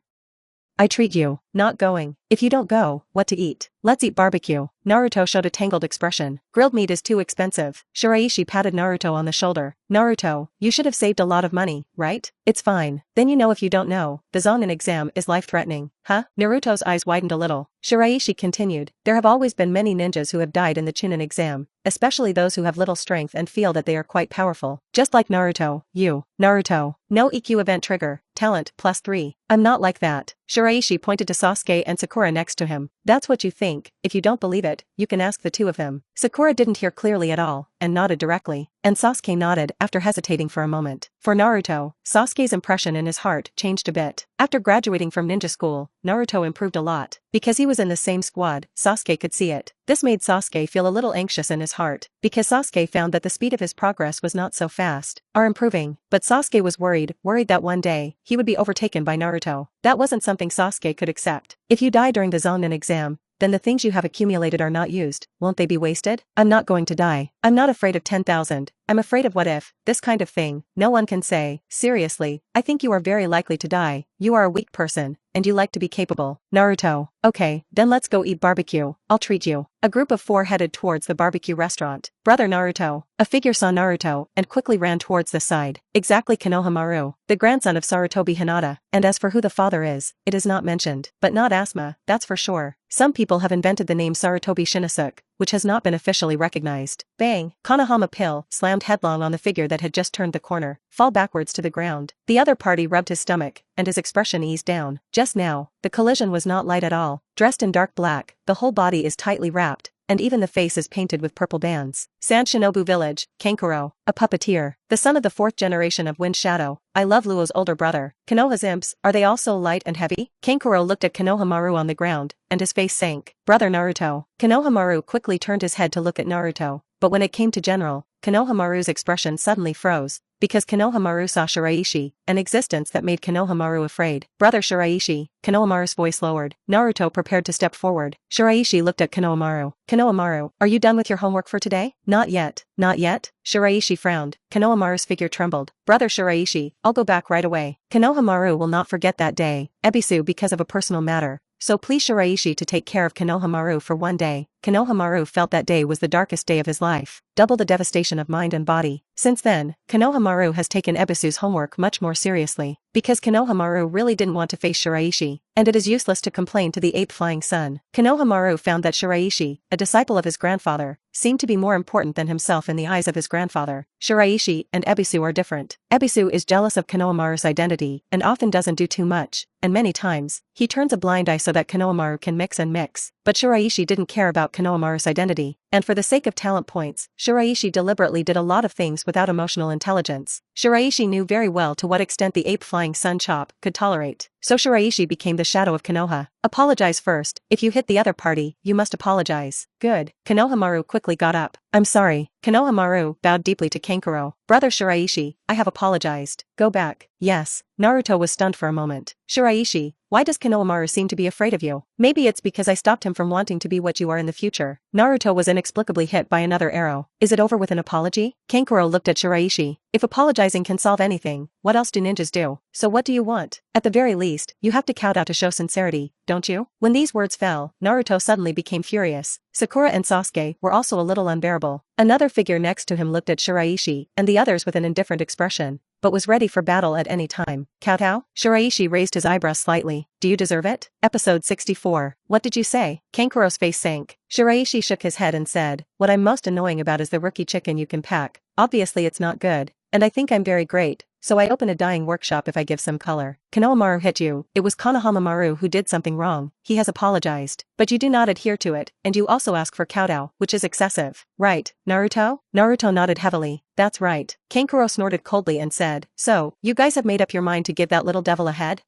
I treat you. Not going. If you don't go, what to eat? Let's eat barbecue. Naruto showed a tangled expression. Grilled meat is too expensive. Shiraishi patted Naruto on the shoulder. Naruto, you should have saved a lot of money, right? It's fine. Then you know if you don't know, the Zonin exam is life-threatening. Huh? Naruto's eyes widened a little. Shiraishi continued. There have always been many ninjas who have died in the Chunin exam, especially those who have little strength and feel that they are quite powerful. Just like Naruto, you. Naruto. No EQ event trigger. Talent, +3. I'm not like that. Shiraishi pointed to Sasuke and Sakura next to him. That's what you think. If you don't believe it, you can ask the 2 of them. Sakura didn't hear clearly at all, and nodded directly. And Sasuke nodded after hesitating for a moment. For Naruto, Sasuke's impression in his heart changed a bit. After graduating from ninja school, Naruto improved a lot. Because he was in the same squad, Sasuke could see it. This made Sasuke feel a little anxious in his heart, because Sasuke found that the speed of his progress was not so fast, are improving. But Sasuke was worried that one day, he would be overtaken by Naruto. That wasn't something Sasuke could accept. If you die during the Zonin exam, then the things you have accumulated are not used, won't they be wasted? I'm not going to die. I'm not afraid of 10,000, I'm afraid of what if, this kind of thing, no one can say, seriously, I think you are very likely to die, you are a weak person, and you like to be capable. Naruto, okay, then let's go eat barbecue, I'll treat you. A group of 4 headed towards the barbecue restaurant. Brother Naruto, a figure saw Naruto and quickly ran towards the side. Exactly Konohamaru, the grandson of Sarutobi Hinata, and as for who the father is, it is not mentioned. But not Asuma, that's for sure. Some people have invented the name Sarutobi Shinosuke, which has not been officially recognized. Bang! Konohama pill slammed headlong on the figure that had just turned the corner, fall backwards to the ground. The other party rubbed his stomach, and his expression eased down. Just now, the collision was not light at all. Dressed in dark black, the whole body is tightly wrapped, and even the face is painted with purple bands. Sand Shinobu Village, Kankuro, a puppeteer, the son of the 4th generation of Wind Shadow. I love Luo's older brother. Konoha's imps, are they all so light and heavy? Kankuro looked at Konohamaru on the ground, and his face sank. Brother Naruto. Konohamaru quickly turned his head to look at Naruto, but when it came to General, Konohamaru's expression suddenly froze, because Konohamaru saw Shiraishi, an existence that made Konohamaru afraid. Brother Shiraishi, Konohamaru's voice lowered. Naruto prepared to step forward. Shiraishi looked at Konohamaru. Konohamaru, are you done with your homework for today? Not yet. Not yet? Shiraishi frowned. Konohamaru's figure trembled. Brother Shiraishi, I'll go back right away. Konohamaru will not forget that day, Ebisu, because of a personal matter. So please Shiraishi to take care of Konohamaru for one day. Konohamaru felt that day was the darkest day of his life. Double the devastation of mind and body. Since then, Konohamaru has taken Ebisu's homework much more seriously, because Konohamaru really didn't want to face Shiraishi, and it is useless to complain to the 8th flying sun. Konohamaru found that Shiraishi, a disciple of his grandfather, seemed to be more important than himself in the eyes of his grandfather. Shiraishi and Ebisu are different. Ebisu is jealous of Konohamaru's identity and often doesn't do too much, and many times, he turns a blind eye so that Konohamaru can mix and mix. But Shiraishi didn't care about Konohamaru's identity, and for the sake of talent points, Shiraishi deliberately did a lot of things without emotional intelligence. Shiraishi knew very well to what extent the 8th flying sun chop could tolerate. So Shiraishi became the shadow of Konoha. Apologize first. If you hit the other party, you must apologize. Good. Konohamaru quickly got up. I'm sorry. Konohamaru bowed deeply to Kankuro. Brother Shiraishi, I have apologized. Go back. Yes. Naruto was stunned for a moment. Shiraishi, why does Konohamaru seem to be afraid of you? Maybe it's because I stopped him from wanting to be what you are in the future. Naruto was inexplicably hit by another arrow. Is it over with an apology? Kankuro looked at Shiraishi. If apologizing can solve anything, what else do ninjas do? So what do you want? At the very least, you have to kowtow to show sincerity, don't you? When these words fell, Naruto suddenly became furious. Sakura and Sasuke were also a little unbearable. Another figure next to him looked at Shiraishi and the others with an indifferent expression, but was ready for battle at any time. Kowtow? Shiraishi raised his eyebrows slightly. Do you deserve it? Episode 64. What did you say? Kankuro's face sank. Shiraishi shook his head and said, what I'm most annoying about is the rookie chicken you can pack. Obviously it's not good, and I think I'm very great, so I open a dyeing workshop if I give some color. Konohamaru hit you. It was Konohamaru who did something wrong. He has apologized. But you do not adhere to it, and you also ask for kowtow, which is excessive. Right, Naruto? Naruto nodded heavily. That's right. Kankuro snorted coldly and said, so, you guys have made up your mind to give that little devil a head?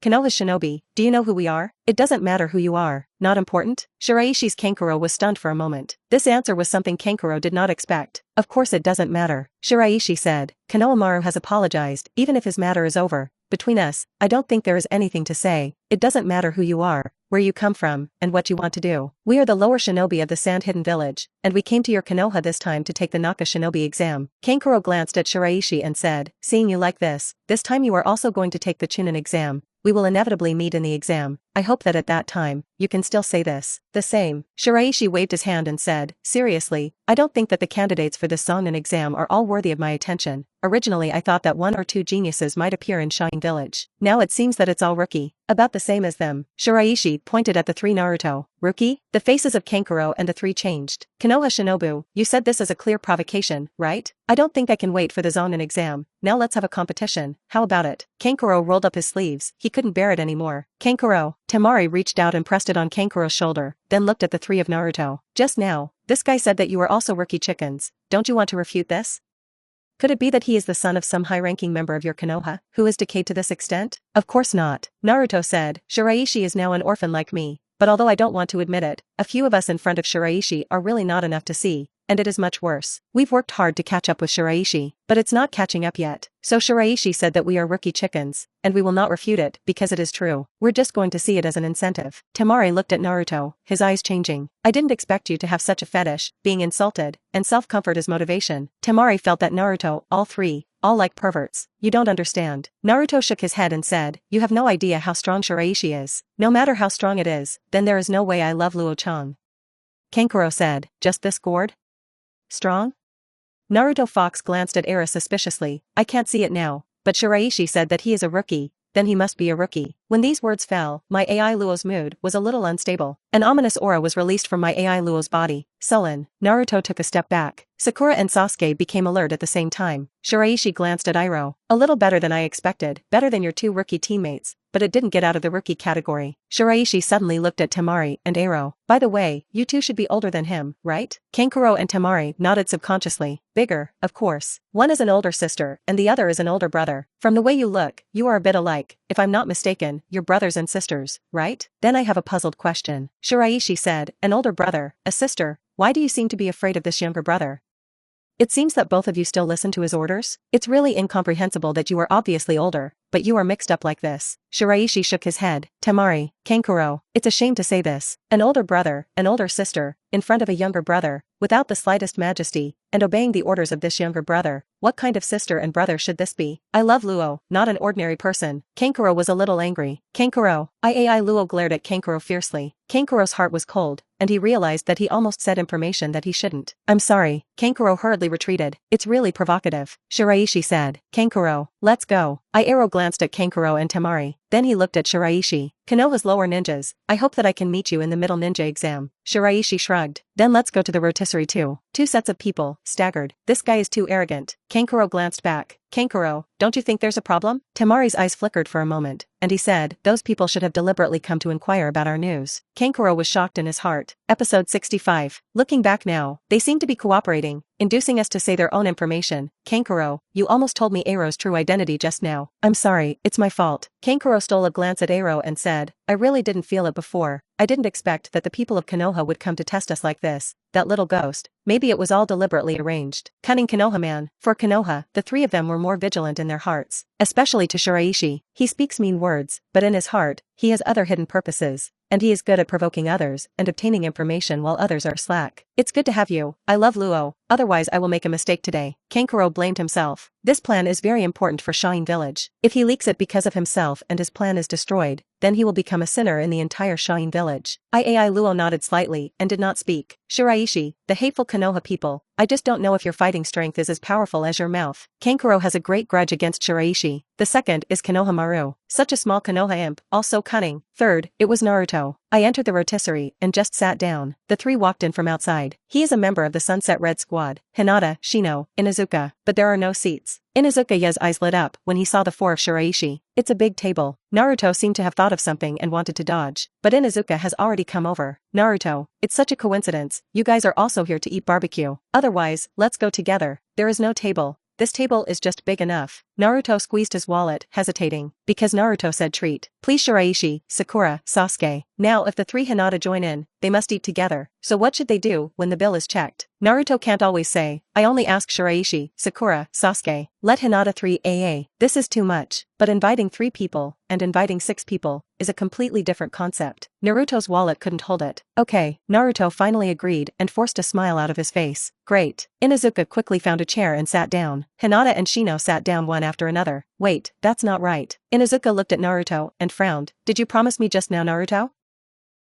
Konoha Shinobi, do you know who we are? It doesn't matter who you are. Not important? Shiraishi's Kankuro was stunned for a moment. This answer was something Kankuro did not expect. Of course it doesn't matter. Shiraishi said. Konohamaru has apologized, even if his matter is over. Between us, I don't think there is anything to say. It doesn't matter who you are, where you come from, and what you want to do. We are the lower shinobi of the Sand-Hidden Village, and we came to your Konoha this time to take the Naka Shinobi exam. Kankuro glanced at Shiraishi and said, seeing you like this time you are also going to take the Chunin exam. We will inevitably meet in the exam. I hope that at that time, you can still say this. The same. Shiraishi waved his hand and said, seriously, I don't think that the candidates for this Songnin exam are all worthy of my attention. Originally I thought that 1 or 2 geniuses might appear in Shine Village. Now it seems that it's all rookie. About the same as them. Shiraishi pointed at the 3 Naruto. Rookie? The faces of Kankuro and the 3 changed. Konoha Shinobu, you said this as a clear provocation, right? I don't think I can wait for the Zonin exam. Now let's have a competition. How about it? Kankuro rolled up his sleeves. He couldn't bear it anymore. Kankuro. Temari reached out and pressed it on Kankuro's shoulder, then looked at the 3 of Naruto. Just now, this guy said that you are also rookie chickens. Don't you want to refute this? Could it be that he is the son of some high-ranking member of your Konoha, who is decayed to this extent? Of course not. Naruto said, Shiraishi is now an orphan like me, but although I don't want to admit it, a few of us in front of Shiraishi are really not enough to see. and it is much worse. We've worked hard to catch up with Shiraishi, but it's not catching up yet. So Shiraishi said that we are rookie chickens, and we will not refute it because it is true. We're just going to see it as an incentive. Temari looked at Naruto, his eyes changing. I didn't expect you to have such a fetish, being insulted, and self-comfort as motivation. Temari felt that Naruto, all like perverts. You don't understand. Naruto shook his head and said, you have no idea how strong Shiraishi is. No matter how strong it is, then there is no way I love Luo-chan. Kankuro said, just this gourd? Strong? Naruto Fox glanced at Era suspiciously. I can't see it now, but Shiraishi said that he is a rookie, then he must be a rookie. When these words fell, my AI Luo's mood was a little unstable. An ominous aura was released from my AI Luo's body. Sullen. Naruto took a step back. Sakura and Sasuke became alert at the same time. Shiraishi glanced at Iroh. A little better than I expected, better than your two rookie teammates, but it didn't get out of the rookie category. Shiraishi suddenly looked at Temari and Iroh. By the way, you two should be older than him, right? Kankuro and Temari nodded subconsciously. Bigger, of course. One is an older sister, and the other is an older brother. From the way you look, you are a bit alike. If I'm not mistaken, you're brothers and sisters, right? Then I have a puzzled question. Shiraishi said, an older brother, a sister. Why do you seem to be afraid of this younger brother? It seems that both of you still listen to his orders? It's really incomprehensible that you are obviously older, but you are mixed up like this. Shiraishi shook his head. Temari, Kankuro, it's a shame to say this. An older brother, an older sister, in front of a younger brother, without the slightest majesty, and obeying the orders of this younger brother. What kind of sister and brother should this be? I love Luo, not an ordinary person. Kankuro was a little angry. Kankuro, Luo glared at Kankuro fiercely. Kankuro's heart was cold, and he realized that he almost said information that he shouldn't. I'm sorry. Kankuro hurriedly retreated. It's really provocative. Shiraishi said. Kankuro, let's go. Iroh glanced at Kankuro and Temari. Then he looked at Shiraishi. Konoha's lower ninjas, I hope that I can meet you in the middle ninja exam. Shiraishi shrugged. Then let's go to the rotisserie too. Two sets of people staggered. This guy is too arrogant. Kankuro glanced back. Kankuro, don't you think there's a problem? Temari's eyes flickered for a moment, and he said, those people should have deliberately come to inquire about our news. Kankuro was shocked in his heart. Episode 65. Looking back now, they seem to be cooperating, inducing us to say their own information. Kankuro, you almost told me Eiro's true identity just now. I'm sorry, it's my fault. Kankuro stole a glance at Eiroh and said, I really didn't feel it before. I didn't expect that the people of Konoha would come to test us like this. That little ghost. Maybe it was all deliberately arranged. Cunning Konoha man. For Konoha, the three of them were more vigilant in their hearts. Especially to Shiraishi. He speaks mean words, but in his heart, he has other hidden purposes. And he is good at provoking others and obtaining information while others are slack. It's good to have you. I love Luo, otherwise I will make a mistake today. Kankuro blamed himself. This plan is very important for Shine Village. If he leaks it because of himself and his plan is destroyed, then he will become a sinner in the entire Shine Village. Luo nodded slightly and did not speak. Shiraishi, the hateful Konoha people, I just don't know if your fighting strength is as powerful as your mouth. Kankuro has a great grudge against Shiraishi. The second is Konohamaru. Such a small Konoha imp, all so cunning. Third, it was Naruto. I entered the rotisserie and just sat down. The three walked in from outside. He is a member of the Sunset Red Squad. Hinata, Shino, Inuzuka, but there are no seats. Inuzuka's eyes lit up when he saw the four of Shiraishi. It's a big table. Naruto seemed to have thought of something and wanted to dodge, but Inuzuka has already come over. Naruto, it's such a coincidence. You guys are also here to eat barbecue. Otherwise, let's go together. There is no table. This table is just big enough. Naruto squeezed his wallet, hesitating, because Naruto said treat. Please Shiraishi, Sakura, Sasuke. Now if the three Hinata join in, they must eat together. So what should they do when the bill is checked? Naruto can't always say, I only ask Shiraishi, Sakura, Sasuke. Let Hinata 3 AA. This is too much. But inviting 3 people, and inviting 6 people, is a completely different concept. Naruto's wallet couldn't hold it. Okay, Naruto finally agreed and forced a smile out of his face. Great. Inuzuka quickly found a chair and sat down. Hinata and Shino sat down one after another. Wait, that's not right. Inuzuka looked at Naruto and frowned. Did you promise me just now, Naruto?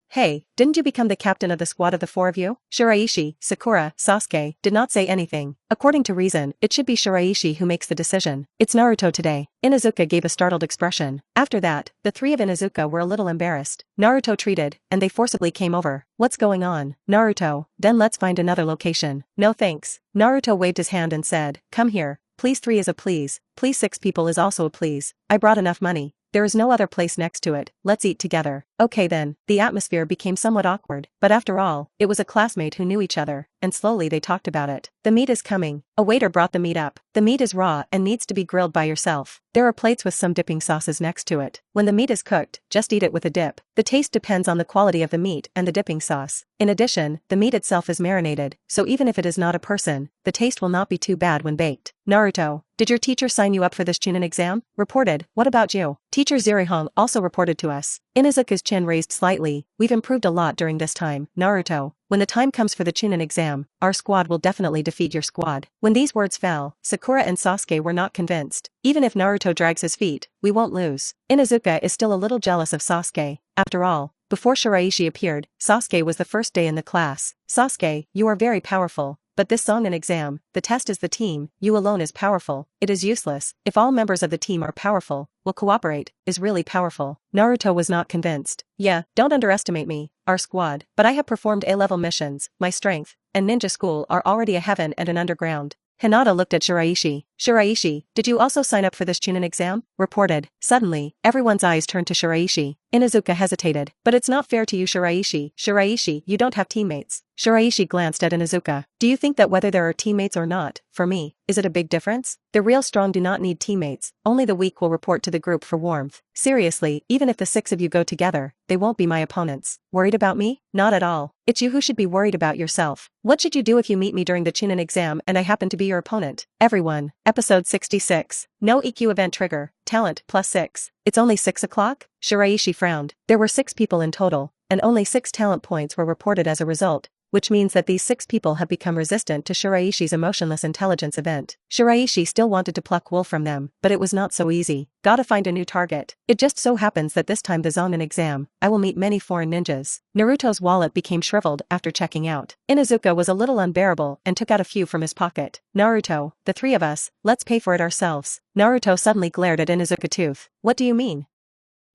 Hey, didn't you become the captain of the squad of the 4 of you? Shiraishi, Sakura, Sasuke, did not say anything. According to reason, it should be Shiraishi who makes the decision. It's Naruto today. Inuzuka gave a startled expression. After that, the 3 of Inuzuka were a little embarrassed. Naruto treated, and they forcibly came over. What's going on? Naruto, then let's find another location. No thanks. Naruto waved his hand and said, come here. Please 3 is a please. Please 6 people is also a please. I brought enough money. There is no other place next to it. Let's eat together. Okay then, the atmosphere became somewhat awkward, but after all, it was a classmate who knew each other, and slowly they talked about it. The meat is coming. A waiter brought the meat up. The meat is raw and needs to be grilled by yourself. There are plates with some dipping sauces next to it. When the meat is cooked, just eat it with a dip. The taste depends on the quality of the meat and the dipping sauce. In addition, the meat itself is marinated, so even if it is not a person, the taste will not be too bad when baked. Naruto, did your teacher sign you up for this Chunin exam? Reported. What about you? Teacher Zurihong also reported to us. Inuzuka's chin raised slightly. We've improved a lot during this time. Naruto, when the time comes for the Chunin exam, our squad will definitely defeat your squad. When these words fell, Sakura and Sasuke were not convinced. Even if Naruto drags his feet, we won't lose. Inuzuka is still a little jealous of Sasuke. After all, before Shiraishi appeared, Sasuke was the first day in the class. Sasuke, you are very powerful. But this Zonin exam, the test is the team, you alone is powerful, it is useless, if all members of the team are powerful, will cooperate, is really powerful. Naruto was not convinced. Yeah, don't underestimate me, our squad, but I have performed A-level missions, my strength, and ninja school are already a heaven and an underground. Hinata looked at Shiraishi. Shiraishi, did you also sign up for this Chunin exam? Reported. Suddenly, everyone's eyes turned to Shiraishi. Inuzuka hesitated. But it's not fair to you, Shiraishi. Shiraishi, you don't have teammates. Shiraishi glanced at Inuzuka. Do you think that whether there are teammates or not, for me, is it a big difference? The real strong do not need teammates, only the weak will report to the group for warmth. Seriously, even if the 6 of you go together, they won't be my opponents. Worried about me? Not at all. It's you who should be worried about yourself. What should you do if you meet me during the Chunin exam and I happen to be your opponent? Everyone. Episode 66. No EQ event trigger. Talent +6. It's only 6 o'clock? Shiraishi frowned. There were 6 people in total, and only 6 talent points were reported as a result, which means that these 6 people have become resistant to Shiraishi's emotionless intelligence event. Shiraishi still wanted to pluck wool from them, but it was not so easy. Gotta find a new target. It just so happens that this time the Zonin exam, I will meet many foreign ninjas. Naruto's wallet became shriveled after checking out. Inuzuka was a little unbearable and took out a few from his pocket. Naruto, the 3 of us, let's pay for it ourselves. Naruto suddenly glared at Inuzuka tooth. What do you mean?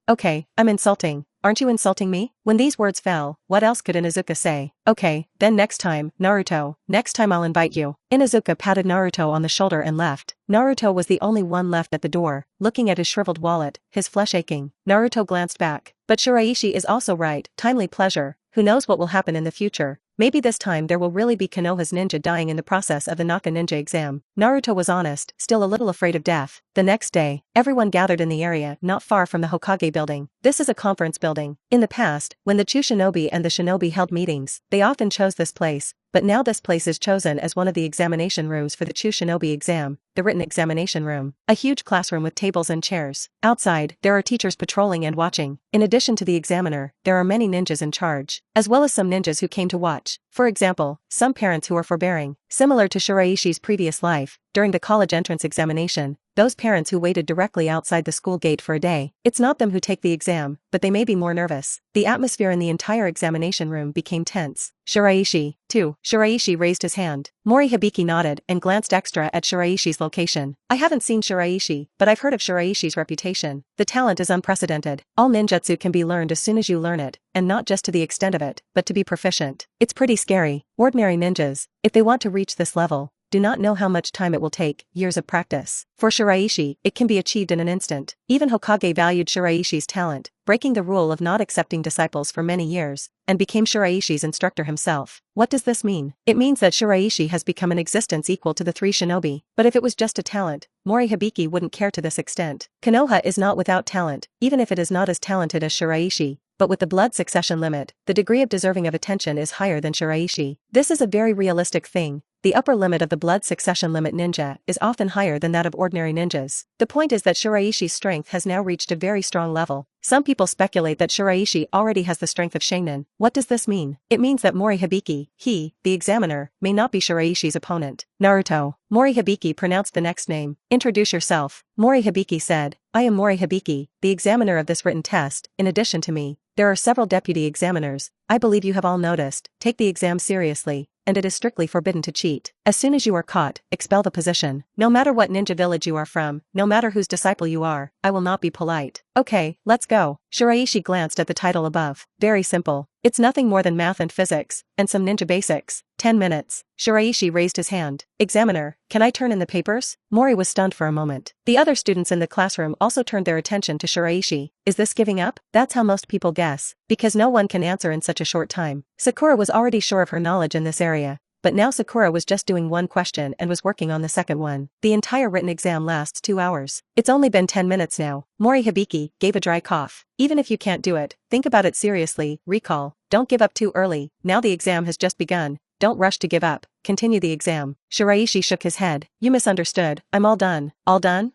Okay, I'm insulting. Aren't you insulting me? When these words fell, what else could Inuzuka say? Okay, then next time, Naruto, next time I'll invite you. Inuzuka patted Naruto on the shoulder and left. Naruto was the only one left at the door, looking at his shriveled wallet, his flesh aching. Naruto glanced back. But Shiraishi is also right, timely pleasure, who knows what will happen in the future. Maybe this time there will really be Konoha's ninja dying in the process of the Naka ninja exam. Naruto was honest, still a little afraid of death. The next day, everyone gathered in the area not far from the Hokage building. This is a conference building. In the past, when the Chu Shinobi and the Shinobi held meetings, they often chose this place. But now this place is chosen as one of the examination rooms for the Chu Shinobi exam, the written examination room. A huge classroom with tables and chairs. Outside, there are teachers patrolling and watching. In addition to the examiner, there are many ninjas in charge, as well as some ninjas who came to watch. For example, some parents who are forbearing. Similar to Shiraishi's previous life, during the college entrance examination, those parents who waited directly outside the school gate for a day. It's not them who take the exam, but they may be more nervous. The atmosphere in the entire examination room became tense. Shiraishi, too. Shiraishi raised his hand. Mori Hibiki nodded and glanced extra at Shiraishi's location. I haven't seen Shiraishi, but I've heard of Shiraishi's reputation. The talent is unprecedented. All ninjutsu can be learned as soon as you learn it, and not just to the extent of it, but to be proficient. It's pretty scary. Ordinary ninjas, if they want to reach this level, do not know how much time it will take, years of practice. For Shiraishi, it can be achieved in an instant. Even Hokage valued Shiraishi's talent, breaking the rule of not accepting disciples for many years, and became Shiraishi's instructor himself. What does this mean? It means that Shiraishi has become an existence equal to the 3 shinobi. But if it was just a talent, Mori Hibiki wouldn't care to this extent. Konoha is not without talent, even if it is not as talented as Shiraishi. But with the blood succession limit, the degree of deserving of attention is higher than Shiraishi. This is a very realistic thing. The upper limit of the blood succession limit ninja is often higher than that of ordinary ninjas. The point is that Shiraishi's strength has now reached a very strong level. Some people speculate that Shiraishi already has the strength of Shainin. What does this mean? It means that Mori Hibiki, he, the examiner, may not be Shiraishi's opponent. Naruto. Mori Hibiki pronounced the next name. Introduce yourself. Mori Hibiki said, I am Mori Hibiki, the examiner of this written test. In addition to me, there are several deputy examiners. I believe you have all noticed. Take the exam seriously, and it is strictly forbidden to cheat. As soon as you are caught, expel the position. No matter what ninja village you are from, no matter whose disciple you are, I will not be polite. Okay, let's go. Shiraishi glanced at the title above. Very simple. It's nothing more than math and physics, and some ninja basics. 10 minutes. Shiraishi raised his hand. Examiner, can I turn in the papers? Mori was stunned for a moment. The other students in the classroom also turned their attention to Shiraishi. Is this giving up? That's how most people guess, because no one can answer in such a short time. Sakura was already sure of her knowledge in this area. But now Sakura was just doing one question and was working on the second one. The entire written exam lasts 2 hours. It's only been 10 minutes now. Mori Hibiki gave a dry cough. Even if you can't do it, think about it seriously, recall. Don't give up too early. Now the exam has just begun. Don't rush to give up. Continue the exam. Shiraishi shook his head. You misunderstood. I'm all done. All done?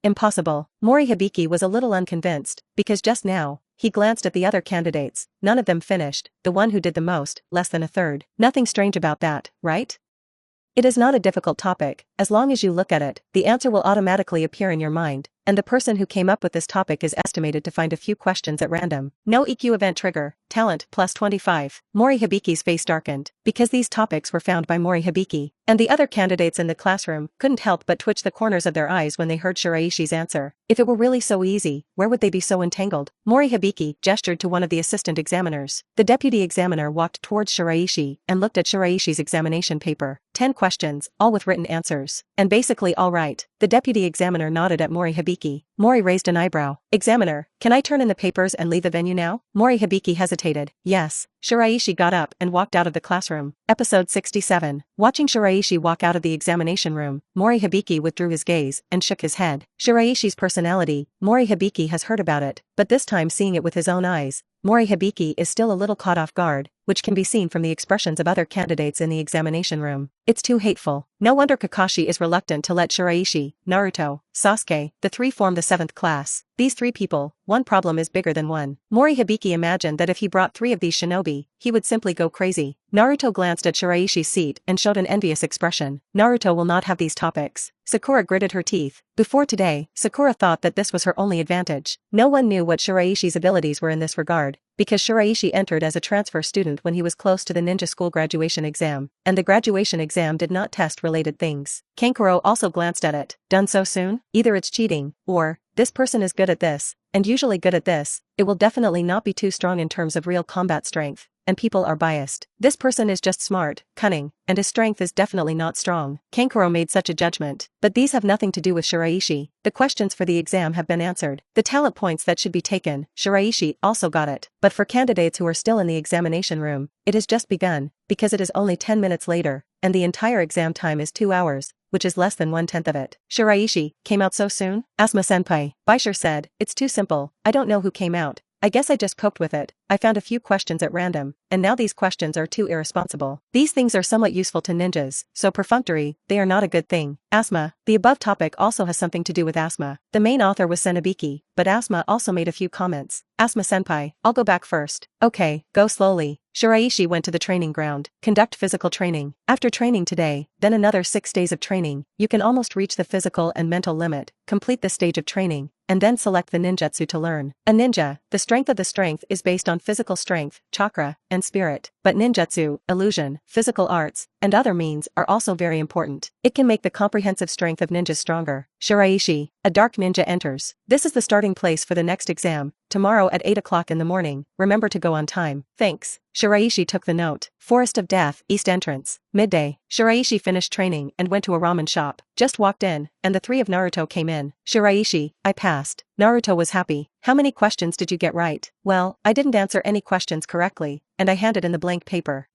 Impossible. Mori Hibiki was a little unconvinced, because just now, he glanced at the other candidates. None of them finished. The one who did the most, less than a third. Nothing strange about that, right? It is not a difficult topic. As long as you look at it, the answer will automatically appear in your mind, and the person who came up with this topic is estimated to find a few questions at random. No EQ event trigger. Talent plus 25. Mori Hibiki's face darkened, because these topics were found by Mori Hibiki, and the other candidates in the classroom couldn't help but twitch the corners of their eyes when they heard Shiraishi's answer. If it were really so easy, where would they be so entangled? Mori Hibiki gestured to one of the assistant examiners. The deputy examiner walked towards Shiraishi and looked at Shiraishi's examination paper. 10 questions, all with written answers. And basically all right. The deputy examiner nodded at Mori Hibiki. Mori raised an eyebrow. Examiner, can I turn in the papers and leave the venue now? Mori Hibiki hesitated. Yes. Shiraishi got up and walked out of the classroom. Episode 67. Watching Shiraishi walk out of the examination room, Mori Hibiki withdrew his gaze and shook his head. Shiraishi's personality, Mori Hibiki has heard about it, but this time seeing it with his own eyes, Mori Hibiki is still a little caught off guard, which can be seen from the expressions of other candidates in the examination room. It's too hateful. No wonder Kakashi is reluctant to let Shiraishi, Naruto, Sasuke, the three form the 7th class. These 3 people, one problem is bigger than one. Mori Hibiki imagined that if he brought 3 of these shinobi, he would simply go crazy. Naruto glanced at Shiraishi's seat and showed an envious expression. Naruto will not have these topics. Sakura gritted her teeth. Before today, Sakura thought that this was her only advantage. No one knew what Shiraishi's abilities were in this regard, because Shiraishi entered as a transfer student when he was close to the ninja school graduation exam, and the graduation exam did not test related things. Kankuro also glanced at it. Done so soon? Either it's cheating, or, this person is good at this, and usually good at this, it will definitely not be too strong in terms of real combat strength, and people are biased. This person is just smart, cunning, and his strength is definitely not strong. Kankuro made such a judgment, but these have nothing to do with Shiraishi. The questions for the exam have been answered. The talent points that should be taken, Shiraishi also got it. But for candidates who are still in the examination room, it has just begun, because it is only 10 minutes later, and the entire exam time is 2 hours, which is less than 1/10 of it. Shiraishi, came out so soon? Asuma-senpai. Baisher said, it's too simple, I don't know who came out. I guess I just coped with it. I found a few questions at random, and now these questions are too irresponsible. These things are somewhat useful to ninjas, so perfunctory, they are not a good thing. Asuma, the above topic also has something to do with Asuma. The main author was Senobiki, but Asuma also made a few comments. Asuma-senpai, I'll go back first. Okay, go slowly. Shiraishi went to the training ground. Conduct physical training. After training today, then another 6 days of training, you can almost reach the physical and mental limit, complete this stage of training, and then select the ninjutsu to learn. A ninja, the strength of the strength is based on physical strength, chakra, and spirit, but ninjutsu, illusion, physical arts, and other means are also very important. It can make the comprehensive strength of ninjas stronger. Shiraishi, a dark ninja enters. This is the starting place for the next exam, tomorrow at 8 o'clock in the morning, remember to go on time. Thanks. Shiraishi took the note. Forest of Death, East Entrance. Midday. Shiraishi finished training and went to a ramen shop. Just walked in, and the 3 of Naruto came in. Shiraishi, I passed. Naruto was happy. How many questions did you get right? Well, I didn't answer any questions correctly, and I handed in the blank paper.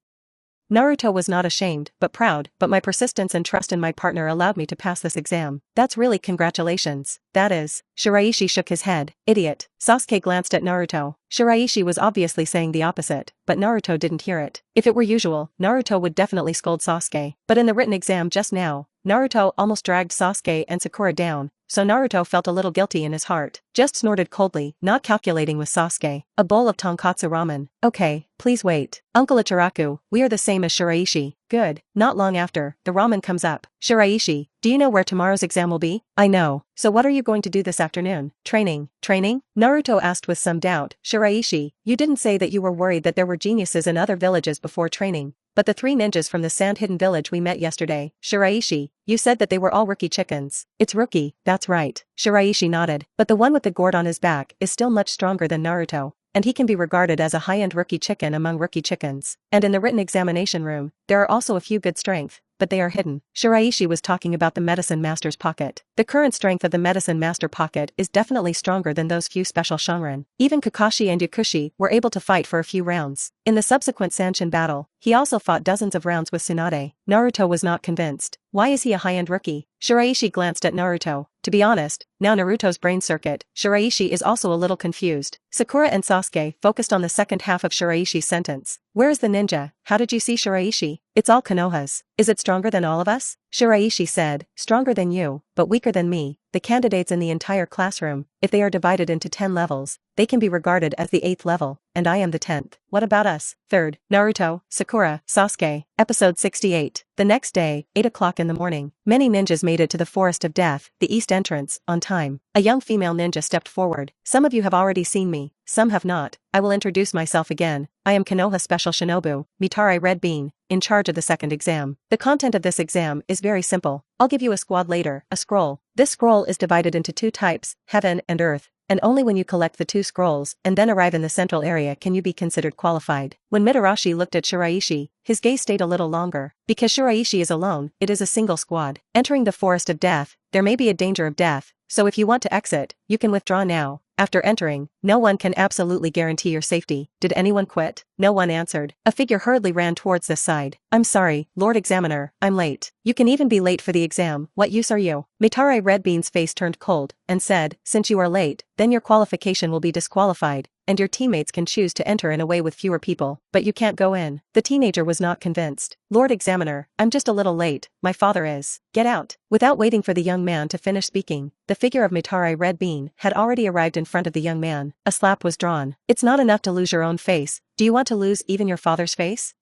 Naruto was not ashamed, but proud, but my persistence and trust in my partner allowed me to pass this exam. That's really congratulations. That is. Shiraishi shook his head. Idiot. Sasuke glanced at Naruto. Shiraishi was obviously saying the opposite, but Naruto didn't hear it. If it were usual, Naruto would definitely scold Sasuke. But in the written exam just now, Naruto almost dragged Sasuke and Sakura down, so Naruto felt a little guilty in his heart. Just snorted coldly, not calculating with Sasuke. A bowl of tonkatsu ramen. Okay, please wait. Uncle Ichiraku, we are the same as Shiraishi. Good. Not long after, the ramen comes up. Shiraishi, do you know where tomorrow's exam will be? I know. So what are you going to do this afternoon? Training. Training? Naruto asked with some doubt. Shiraishi, you didn't say that you were worried that there were geniuses in other villages before training, but the 3 ninjas from the sand-hidden village we met yesterday. Shiraishi, you said that they were all rookie chickens. It's rookie, that's right. Shiraishi nodded. But the one with the gourd on his back is still much stronger than Naruto, and he can be regarded as a high-end rookie chicken among rookie chickens. And in the written examination room, there are also a few good strength, but they are hidden. Shiraishi was talking about the medicine master's pocket. The current strength of the medicine master pocket is definitely stronger than those few special shunrin. Even Kakashi and Yakushi were able to fight for a few rounds. In the subsequent Sanshin battle, he also fought dozens of rounds with Tsunade. Naruto was not convinced. Why is he a high-end rookie? Shiraishi glanced at Naruto. To be honest, now Naruto's brain circuit, Shiraishi is also a little confused. Sakura and Sasuke focused on the second half of Shiraishi's sentence. Where is the ninja? How did you see Shiraishi? It's all Konohas. Is it stronger than all of us? Shiraishi said, stronger than you, but weaker than me. The candidates in the entire classroom, if they are divided into 10 levels, they can be regarded as the 8th level, and I am the 10th. What about us? 3rd, Naruto, Sakura, Sasuke. Episode 68. The next day, 8 o'clock in the morning, many ninjas made it to the Forest of Death, the east entrance, on time. A young female ninja stepped forward. Some of you have already seen me, some have not. I will introduce myself again. I am Konoha Special Shinobu, Mitare Red Bean, in charge of the second exam. The content of this exam is very simple. I'll give you a squad later, a scroll. This scroll is divided into 2 types, heaven and earth, and only when you collect the 2 scrolls and then arrive in the central area can you be considered qualified. When Mitarashi looked at Shiraishi, his gaze stayed a little longer. Because Shiraishi is alone, it is a single squad. Entering the Forest of Death, there may be a danger of death, so if you want to exit, you can withdraw now. After entering, no one can absolutely guarantee your safety. Did anyone quit? No one answered. A figure hurriedly ran towards this side. I'm sorry, Lord Examiner, I'm late. You can even be late for the exam. What use are you? Mitare Red Bean's face turned cold, and said, since you are late, then your qualification will be disqualified, and your teammates can choose to enter in a way with fewer people, but you can't go in. The teenager was not convinced. Lord Examiner, I'm just a little late, my father is. Get out. Without waiting for the young man to finish speaking, the figure of Mitare Red Bean had already arrived in front of the young man. A slap was drawn. It's not enough to lose your own face. Do you want to lose even your father's face?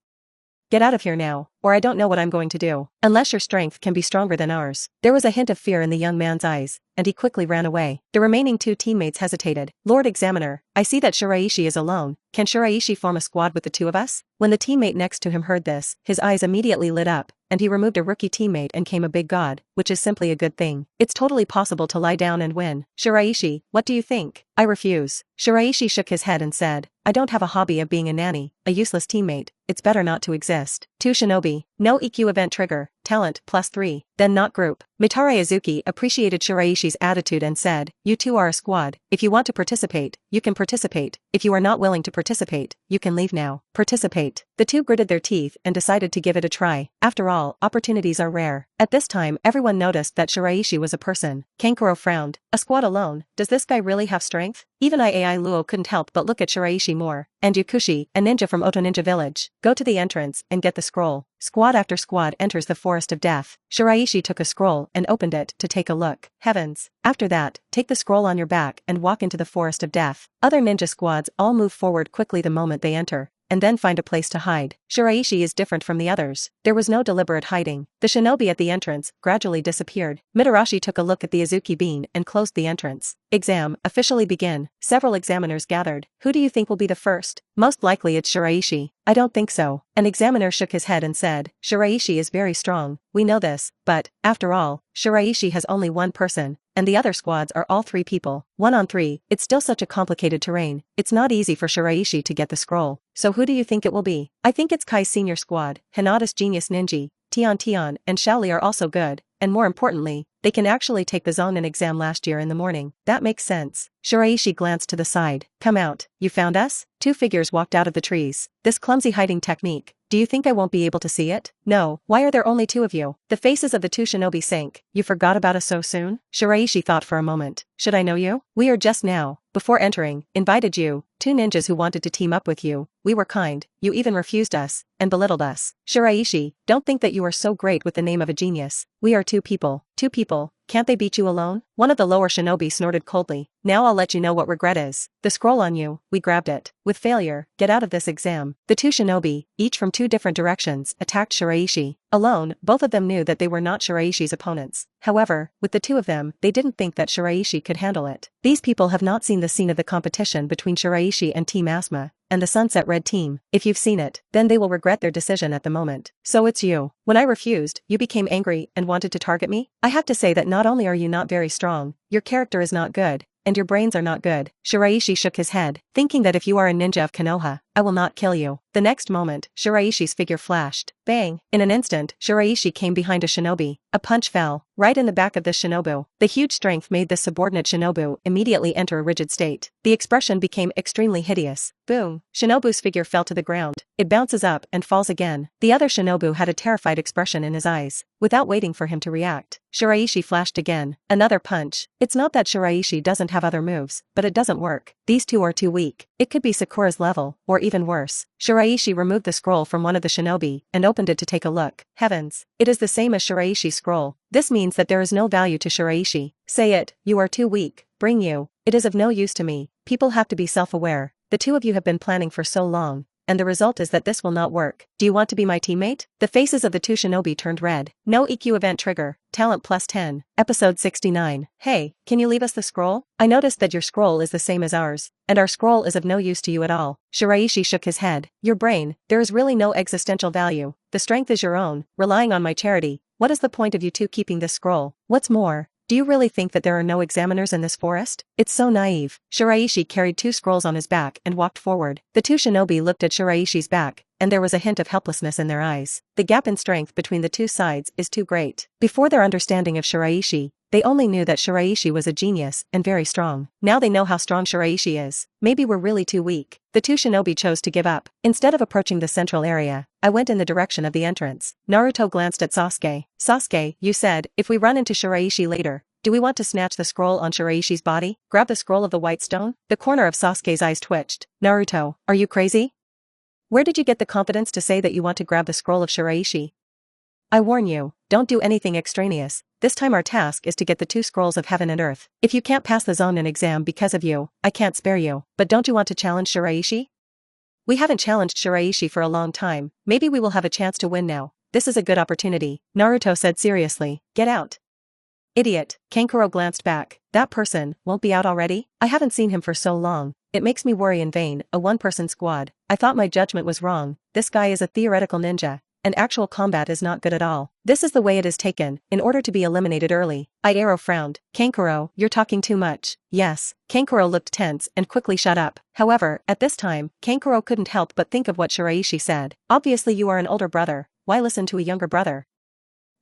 Get out of here now, or I don't know what I'm going to do. Unless your strength can be stronger than ours. There was a hint of fear in the young man's eyes, and he quickly ran away. The remaining 2 teammates hesitated. Lord Examiner, I see that Shiraishi is alone. Can Shiraishi form a squad with the 2 of us? When the teammate next to him heard this, his eyes immediately lit up, and he removed a rookie teammate and came a big god, which is simply a good thing. It's totally possible to lie down and win. Shiraishi, what do you think? I refuse. Shiraishi shook his head and said, I don't have a hobby of being a nanny, a useless teammate. It's better not to exist. 2 Shinobi, no EQ event trigger, talent +3, then not group. Mitare Azuki appreciated Shiraishi's attitude and said, you 2 are a squad. If you want to participate, you can participate. If you are not willing to participate, you can leave now. Participate. The 2 gritted their teeth and decided to give it a try. After all, opportunities are rare. At this time, everyone noticed that Shiraishi was a person. Kankuro frowned. A squad alone? Does this guy really have strength? Even IAI Luo couldn't help but look at Shiraishi more. And Yakushi, a ninja from Oto Ninja Village. Go to the entrance and get the scroll. Squad after squad enters the Forest of Death. Shiraishi took a scroll and opened it to take a look. Heavens. After that, take the scroll on your back and walk into the Forest of Death. Other ninja squads all move forward quickly the moment they enter, and then find a place to hide. Shiraishi is different from the others. There was no deliberate hiding. The shinobi at the entrance gradually disappeared. Mitarashi took a look at the Azuki bean and closed the entrance. Exam officially begin. Several examiners gathered. Who do you think will be the first? Most likely it's Shiraishi. I don't think so. An examiner shook his head and said, Shiraishi is very strong. We know this, but, after all, Shiraishi has only 1 person, and the other squads are all 3 people. 1 on 3, it's still such a complicated terrain. It's not easy for Shiraishi to get the scroll. So who do you think it will be? I think it's Kai's senior squad. Hinata's genius ninja, Tion, and Shaoli are also good, and more importantly, they can actually take the Zonin exam last year in the morning. That makes sense. Shiraishi glanced to the side. Come out. You found us? 2 figures walked out of the trees. This clumsy hiding technique. Do you think I won't be able to see it? No. Why are there only 2 of you? The faces of the 2 shinobi sank. You forgot about us so soon? Shiraishi thought for a moment. Should I know you? We are just now, before entering, invited you, 2 ninjas who wanted to team up with you. We were kind. You even refused us, and belittled us. Shiraishi, don't think that you are so great with the name of a genius. We are 2 people. 2 people. Can't they beat you alone? One of the lower shinobi snorted coldly. Now I'll let you know what regret is. The scroll on you, we grabbed it. With failure, get out of this exam. The 2 shinobi, each from 2 different directions, attacked Shiraishi. Alone, both of them knew that they were not Shiraishi's opponents. However, with the 2 of them, they didn't think that Shiraishi could handle it. These people have not seen the scene of the competition between Shiraishi and Team Asma, and the Sunset Red team. If you've seen it, then they will regret their decision at the moment. So it's you. When I refused, you became angry and wanted to target me? I have to say that not only are you not very strong, your character is not good, and your brains are not good. Shiraishi shook his head, thinking that if you are a ninja of Konoha, I will not kill you. The next moment, Shiraishi's figure flashed. Bang! In an instant, Shiraishi came behind a shinobi. A punch fell, right in the back of the shinobu. The huge strength made the subordinate shinobu immediately enter a rigid state. The expression became extremely hideous. Boom! Shinobu's figure fell to the ground. It bounces up and falls again. The other shinobu had a terrified expression in his eyes. Without waiting for him to react, Shiraishi flashed again. Another punch. It's not that Shiraishi doesn't have other moves, but it doesn't work. These two are too weak. It could be Sakura's level, or even worse. Shiraishi removed the scroll from one of the shinobi and opened it to take a look. Heavens! It is the same as Shiraishi's scroll. This means that there is no value to Shiraishi. Say it, you are too weak. Bring you. It is of no use to me. People have to be self-aware. The two of you have been planning for so long, and the result is that this will not work. Do you want to be my teammate? The faces of the two shinobi turned red. No EQ event trigger. Talent plus 10. Episode 69. Hey, can you leave us the scroll? I noticed that your scroll is the same as ours, and our scroll is of no use to you at all. Shiraishi shook his head. Your brain, there is really no existential value. The strength is your own, relying on my charity. What is the point of you two keeping this scroll? What's more, do you really think that there are no examiners in this forest? It's so naive. Shiraishi carried two scrolls on his back and walked forward. The two shinobi looked at Shiraishi's back, and there was a hint of helplessness in their eyes. The gap in strength between the two sides is too great. Before their understanding of Shiraishi, they only knew that Shiraishi was a genius and very strong. Now they know how strong Shiraishi is. Maybe we're really too weak. The two shinobi chose to give up. Instead of approaching the central area, I went in the direction of the entrance. Naruto glanced at Sasuke. Sasuke, you said, if we run into Shiraishi later, do we want to snatch the scroll on Shiraishi's body? Grab the scroll of the white stone? The corner of Sasuke's eyes twitched. Naruto, are you crazy? Where did you get the confidence to say that you want to grab the scroll of Shiraishi? I warn you, don't do anything extraneous. This time our task is to get the two scrolls of heaven and earth. If you can't pass the Zonin exam because of you, I can't spare you. But don't you want to challenge Shiraishi? We haven't challenged Shiraishi for a long time. Maybe we will have a chance to win now. This is a good opportunity. Naruto said seriously. Get out. Idiot. Kankuro glanced back. That person won't be out already? I haven't seen him for so long. It makes me worry in vain. A one-person squad. I thought my judgment was wrong. This guy is a theoretical ninja, and actual combat is not good at all. This is the way it is taken, in order to be eliminated early. Iaro frowned. Kankuro, you're talking too much. Yes. Kankuro looked tense and quickly shut up. However, at this time, Kankuro couldn't help but think of what Shiraishi said. Obviously you are an older brother. Why listen to a younger brother?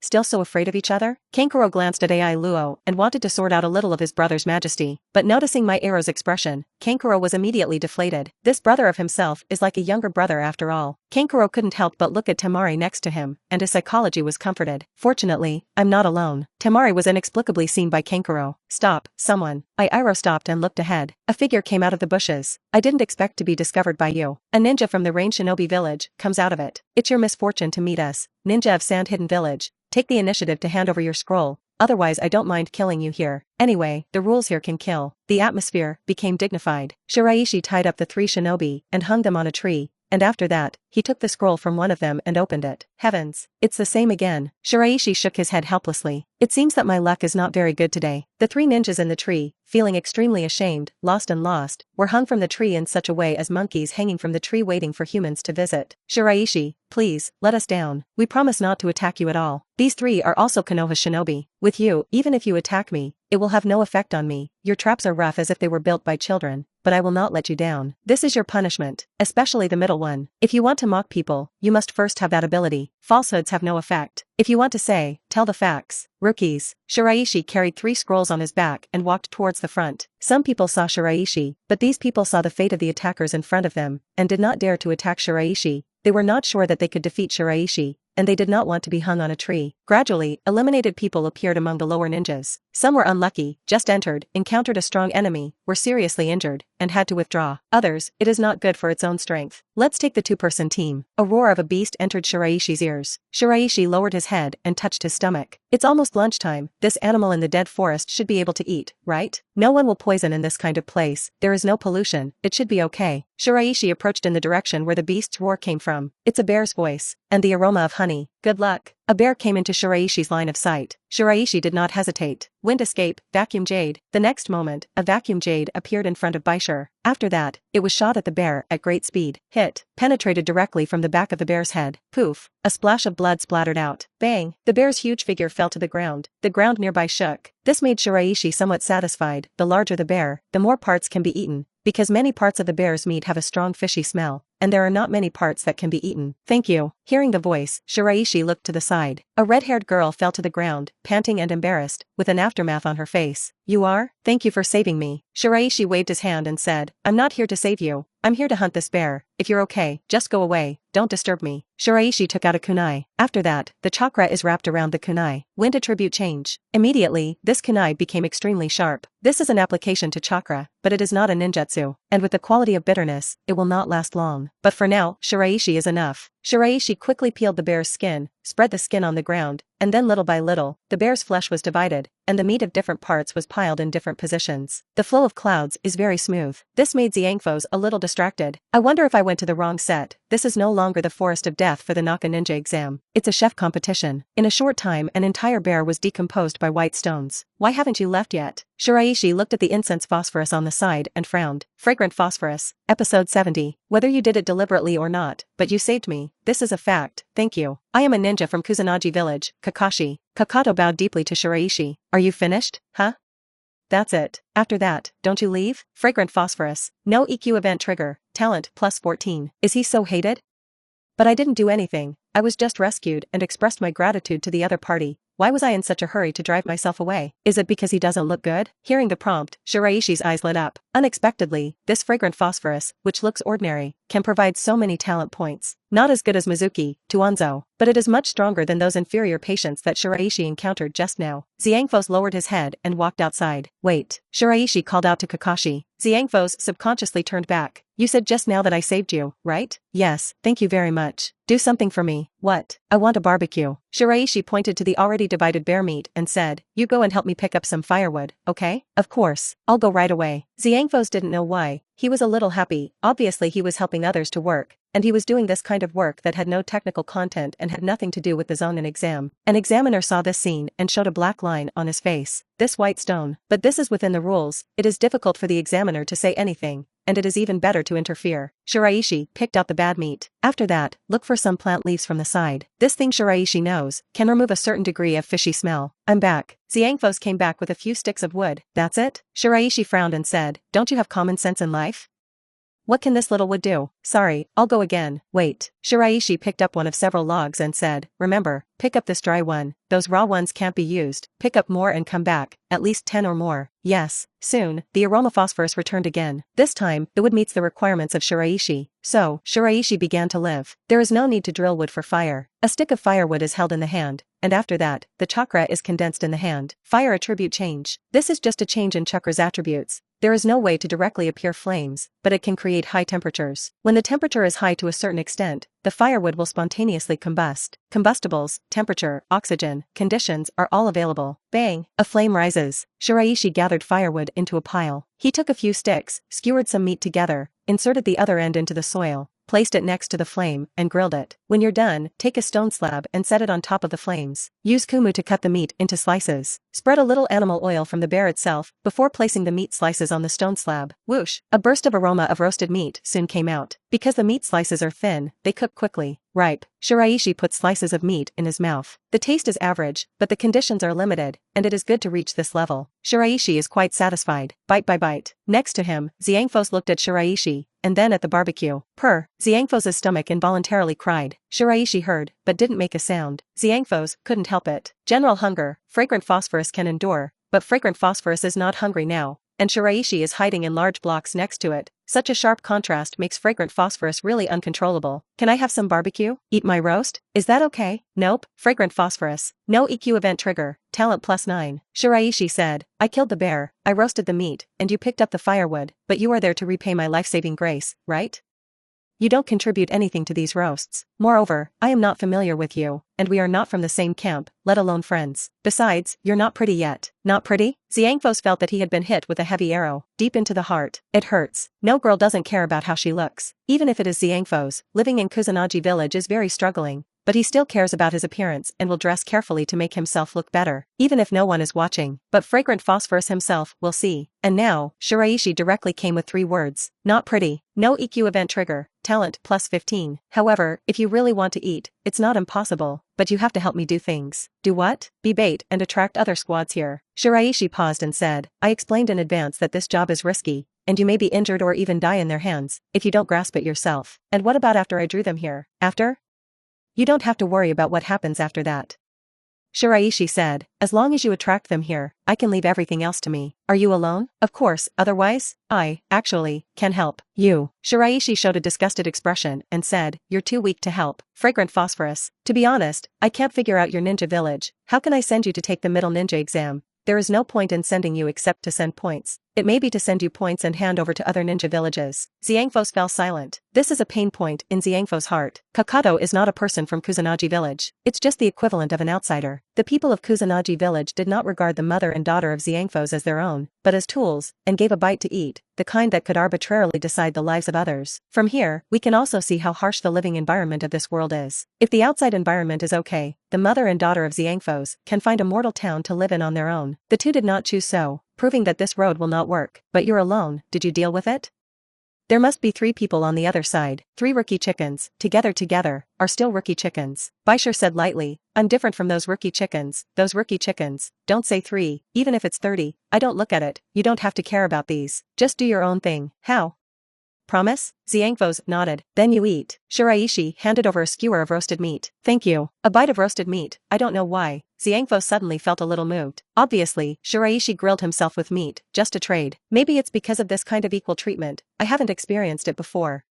Still so afraid of each other? Kankuro glanced at Ai Luo and wanted to sort out a little of his brother's majesty, but noticing my arrow's expression, Kankuro was immediately deflated. This brother of himself is like a younger brother after all. Kankuro couldn't help but look at Temari next to him, and his psychology was comforted. Fortunately, I'm not alone. Temari was inexplicably seen by Kankuro. Stop, someone. Iaro stopped and looked ahead. A figure came out of the bushes. I didn't expect to be discovered by you. A ninja from the Rain Shinobi village comes out of it. It's your misfortune to meet us. Ninja of Sand Hidden Village. Take the initiative to hand over your scroll, otherwise I don't mind killing you here. Anyway, the rules here can kill. The atmosphere became dignified. Shiraishi tied up the three shinobi and hung them on a tree, and after that, he took the scroll from one of them and opened it. Heavens, it's the same again. Shiraishi shook his head helplessly. It seems that my luck is not very good today. The three ninjas in the tree, feeling extremely ashamed, lost, were hung from the tree in such a way as monkeys hanging from the tree waiting for humans to visit. Shiraishi, please, let us down. We promise not to attack you at all. These three are also Konoha shinobi. With you, even if you attack me, it will have no effect on me. Your traps are rough as if they were built by children, but I will not let you down. This is your punishment, especially the middle one. If you want to mock people, you must first have that ability. Falsehoods have no effect. If you want to say, tell the facts. Rookies. Shiraishi carried 3 scrolls on his back and walked towards the front. Some people saw Shiraishi, but these people saw the fate of the attackers in front of them, and did not dare to attack Shiraishi. They were not sure that they could defeat Shiraishi, and they did not want to be hung on a tree. Gradually, eliminated people appeared among the lower ninjas. Some were unlucky, just entered, encountered a strong enemy, were seriously injured, and had to withdraw. Others, it is not good for its own strength. Let's take the 2-person team. A roar of a beast entered Shiraishi's ears. Shiraishi lowered his head and touched his stomach. It's almost lunchtime. This animal in the dead forest should be able to eat, right? No one will poison in this kind of place. There is no pollution. It should be okay. Shiraishi approached in the direction where the beast's roar came from. It's a bear's voice, and the aroma of honey. Good luck. A bear came into Shiraishi's line of sight. Shiraishi did not hesitate. Wind escape, vacuum jade. The next moment, a vacuum jade appeared in front of Baishur. After that, it was shot at the bear at great speed. Hit. Penetrated directly from the back of the bear's head. Poof. A splash of blood splattered out. Bang. The bear's huge figure fell to the ground. The ground nearby shook. This made Shiraishi somewhat satisfied. The larger the bear, the more parts can be eaten, because many parts of the bear's meat have a strong fishy smell, and there are not many parts that can be eaten. Thank you. Hearing the voice, Shiraishi looked to the side. A red-haired girl fell to the ground, panting and embarrassed, with an aftermath on her face. You are? Thank you for saving me. Shiraishi waved his hand and said, I'm not here to save you. I'm here to hunt this bear. If you're okay, just go away. Don't disturb me. Shiraishi took out a kunai. After that, the chakra is wrapped around the kunai. Wind attribute change. Immediately, this kunai became extremely sharp. This is an application to chakra, but it is not a ninjutsu, and with the quality of bitterness, it will not last long. But for now, Shiraishi is enough. Shiraishi quickly peeled the bear's skin, spread the skin on the ground, and then little by little, the bear's flesh was divided, and the meat of different parts was piled in different positions. The flow of clouds is very smooth. This made Xiangfos a little distracted. I wonder if I went to the wrong set. This is no longer the forest of death for the Naka Ninja exam. It's a chef competition. In a short time, an entire bear was decomposed by white stones. Why haven't you left yet? Shiraishi looked at the incense phosphorus on the side and frowned. Fragrant phosphorus. Episode 70. Whether you did it deliberately or not, but you saved me. This is a fact. Thank you. I am a ninja from Kusanagi village, Kakashi. Kakato bowed deeply to Shiraishi. Are you finished? Huh? That's it. After that, don't you leave? Fragrant phosphorus. No EQ event trigger. Talent plus 14. Is he so hated? But I didn't do anything. I was just rescued and expressed my gratitude to the other party. Why was I in such a hurry to drive myself away? Is it because he doesn't look good? Hearing the prompt, Shiraishi's eyes lit up. Unexpectedly, this fragrant phosphorus, which looks ordinary, can provide so many talent points. Not as good as Mizuki, Tuanzo, but it is much stronger than those inferior patients that Shiraishi encountered just now. Xiangfos lowered his head and walked outside. Wait. Shiraishi called out to Kakashi. Xiangfos subconsciously turned back. You said just now that I saved you, right? Yes, thank you very much. Do something for me. What? I want a barbecue. Shiraishi pointed to the already divided bear meat and said, you go and help me pick up some firewood, okay? Of course. I'll go right away. Xiangfos didn't know why. He was a little happy. Obviously he was helping others to work, and he was doing this kind of work that had no technical content and had nothing to do with the zonin exam. An examiner saw this scene and showed a black line on his face. This white stone. But this is within the rules. It is difficult for the examiner to say anything, and it is even better to interfere. Shiraishi picked out the bad meat. After that, look for some plant leaves from the side. This thing Shiraishi knows can remove a certain degree of fishy smell. I'm back. Xiangfos came back with a few sticks of wood. That's it? Shiraishi frowned and said, don't you have common sense in life? What can this little wood do? Sorry, I'll go again. Wait. Shiraishi picked up one of several logs and said, remember, pick up this dry one. Those raw ones can't be used. Pick up more and come back. At least 10 or more. Yes. Soon, the aroma phosphorus returned again. This time, the wood meets the requirements of Shiraishi. So, Shiraishi began to live. There is no need to drill wood for fire. A stick of firewood is held in the hand, and after that, the chakra is condensed in the hand. Fire attribute change. This is just a change in chakra's attributes. There is no way to directly appear flames, but it can create high temperatures. When the temperature is high to a certain extent, the firewood will spontaneously combust. Combustibles, temperature, oxygen, conditions are all available. Bang! A flame rises. Shiraishi gathered firewood into a pile. He took a few sticks, skewered some meat together, inserted the other end into the soil, placed it next to the flame, and grilled it. When you're done, take a stone slab and set it on top of the flames. Use kumu to cut the meat into slices. Spread a little animal oil from the bear itself before placing the meat slices on the stone slab. Whoosh! A burst of aroma of roasted meat soon came out. Because the meat slices are thin, they cook quickly. Ripe. Shiraishi put slices of meat in his mouth. The taste is average, but the conditions are limited, and it is good to reach this level. Shiraishi is quite satisfied. Bite by bite. Next to him, Xiangfos looked at Shiraishi, and then at the barbecue. Purr. Xiangfos' stomach involuntarily cried. Shiraishi heard, but didn't make a sound. Xiangfos couldn't help it. General hunger. Fragrant phosphorus can endure, but fragrant phosphorus is not hungry now, and Shiraishi is hiding in large blocks next to it. Such a sharp contrast makes fragrant phosphorus really uncontrollable. Can I have some barbecue? Eat my roast? Is that okay? Nope. Fragrant phosphorus. No EQ event trigger. Talent plus 9. Shiraishi said, I killed the bear, I roasted the meat, and you picked up the firewood, but you are there to repay my life-saving grace, right? You don't contribute anything to these roasts. Moreover, I am not familiar with you, and we are not from the same camp, let alone friends. Besides, you're not pretty yet. Not pretty? Xiangfos felt that he had been hit with a heavy arrow, deep into the heart. It hurts. No girl doesn't care about how she looks. Even if it is Xiangfos, living in Kusanagi village is very struggling, but he still cares about his appearance and will dress carefully to make himself look better, even if no one is watching. But Fragrant Phosphorus himself will see. And now, Shiraishi directly came with 3 words. Not pretty. No EQ event trigger. Talent plus 15. However, if you really want to eat, it's not impossible, but you have to help me do things. Do what? Be bait and attract other squads here. Shiraishi paused and said, I explained in advance that this job is risky, and you may be injured or even die in their hands, if you don't grasp it yourself. And what about after I drew them here? After? You don't have to worry about what happens after that. Shiraishi said, as long as you attract them here, I can leave everything else to me. Are you alone? Of course, otherwise, I, actually, can help. You. Shiraishi showed a disgusted expression and said, you're too weak to help. Fragrant Phosphorus. To be honest, I can't figure out your ninja village. How can I send you to take the middle ninja exam? There is no point in sending you except to send points. It may be to send you points and hand over to other ninja villages. Xiangfos fell silent. This is a pain point in Xiangfos' heart. Kakato is not a person from Kusanagi village. It's just the equivalent of an outsider. The people of Kusanagi village did not regard the mother and daughter of Xiangfos as their own, but as tools, and gave a bite to eat, the kind that could arbitrarily decide the lives of others. From here, we can also see how harsh the living environment of this world is. If the outside environment is okay, the mother and daughter of Xiangfos can find a mortal town to live in on their own. The two did not choose so, proving that this road will not work. But you're alone, did you deal with it? There must be 3 people on the other side. 3 rookie chickens, together, are still rookie chickens. Baishar said lightly, I'm different from those rookie chickens. Those rookie chickens, don't say 3, even if it's 30, I don't look at it, you don't have to care about these. Just do your own thing. How? Promise? Xiangfos nodded. Then you eat. Shiraishi handed over a skewer of roasted meat. Thank you. A bite of roasted meat, I don't know why. Xiangfos suddenly felt a little moved. Obviously, Shiraishi grilled himself with meat, just to trade. Maybe it's because of this kind of equal treatment, I haven't experienced it before.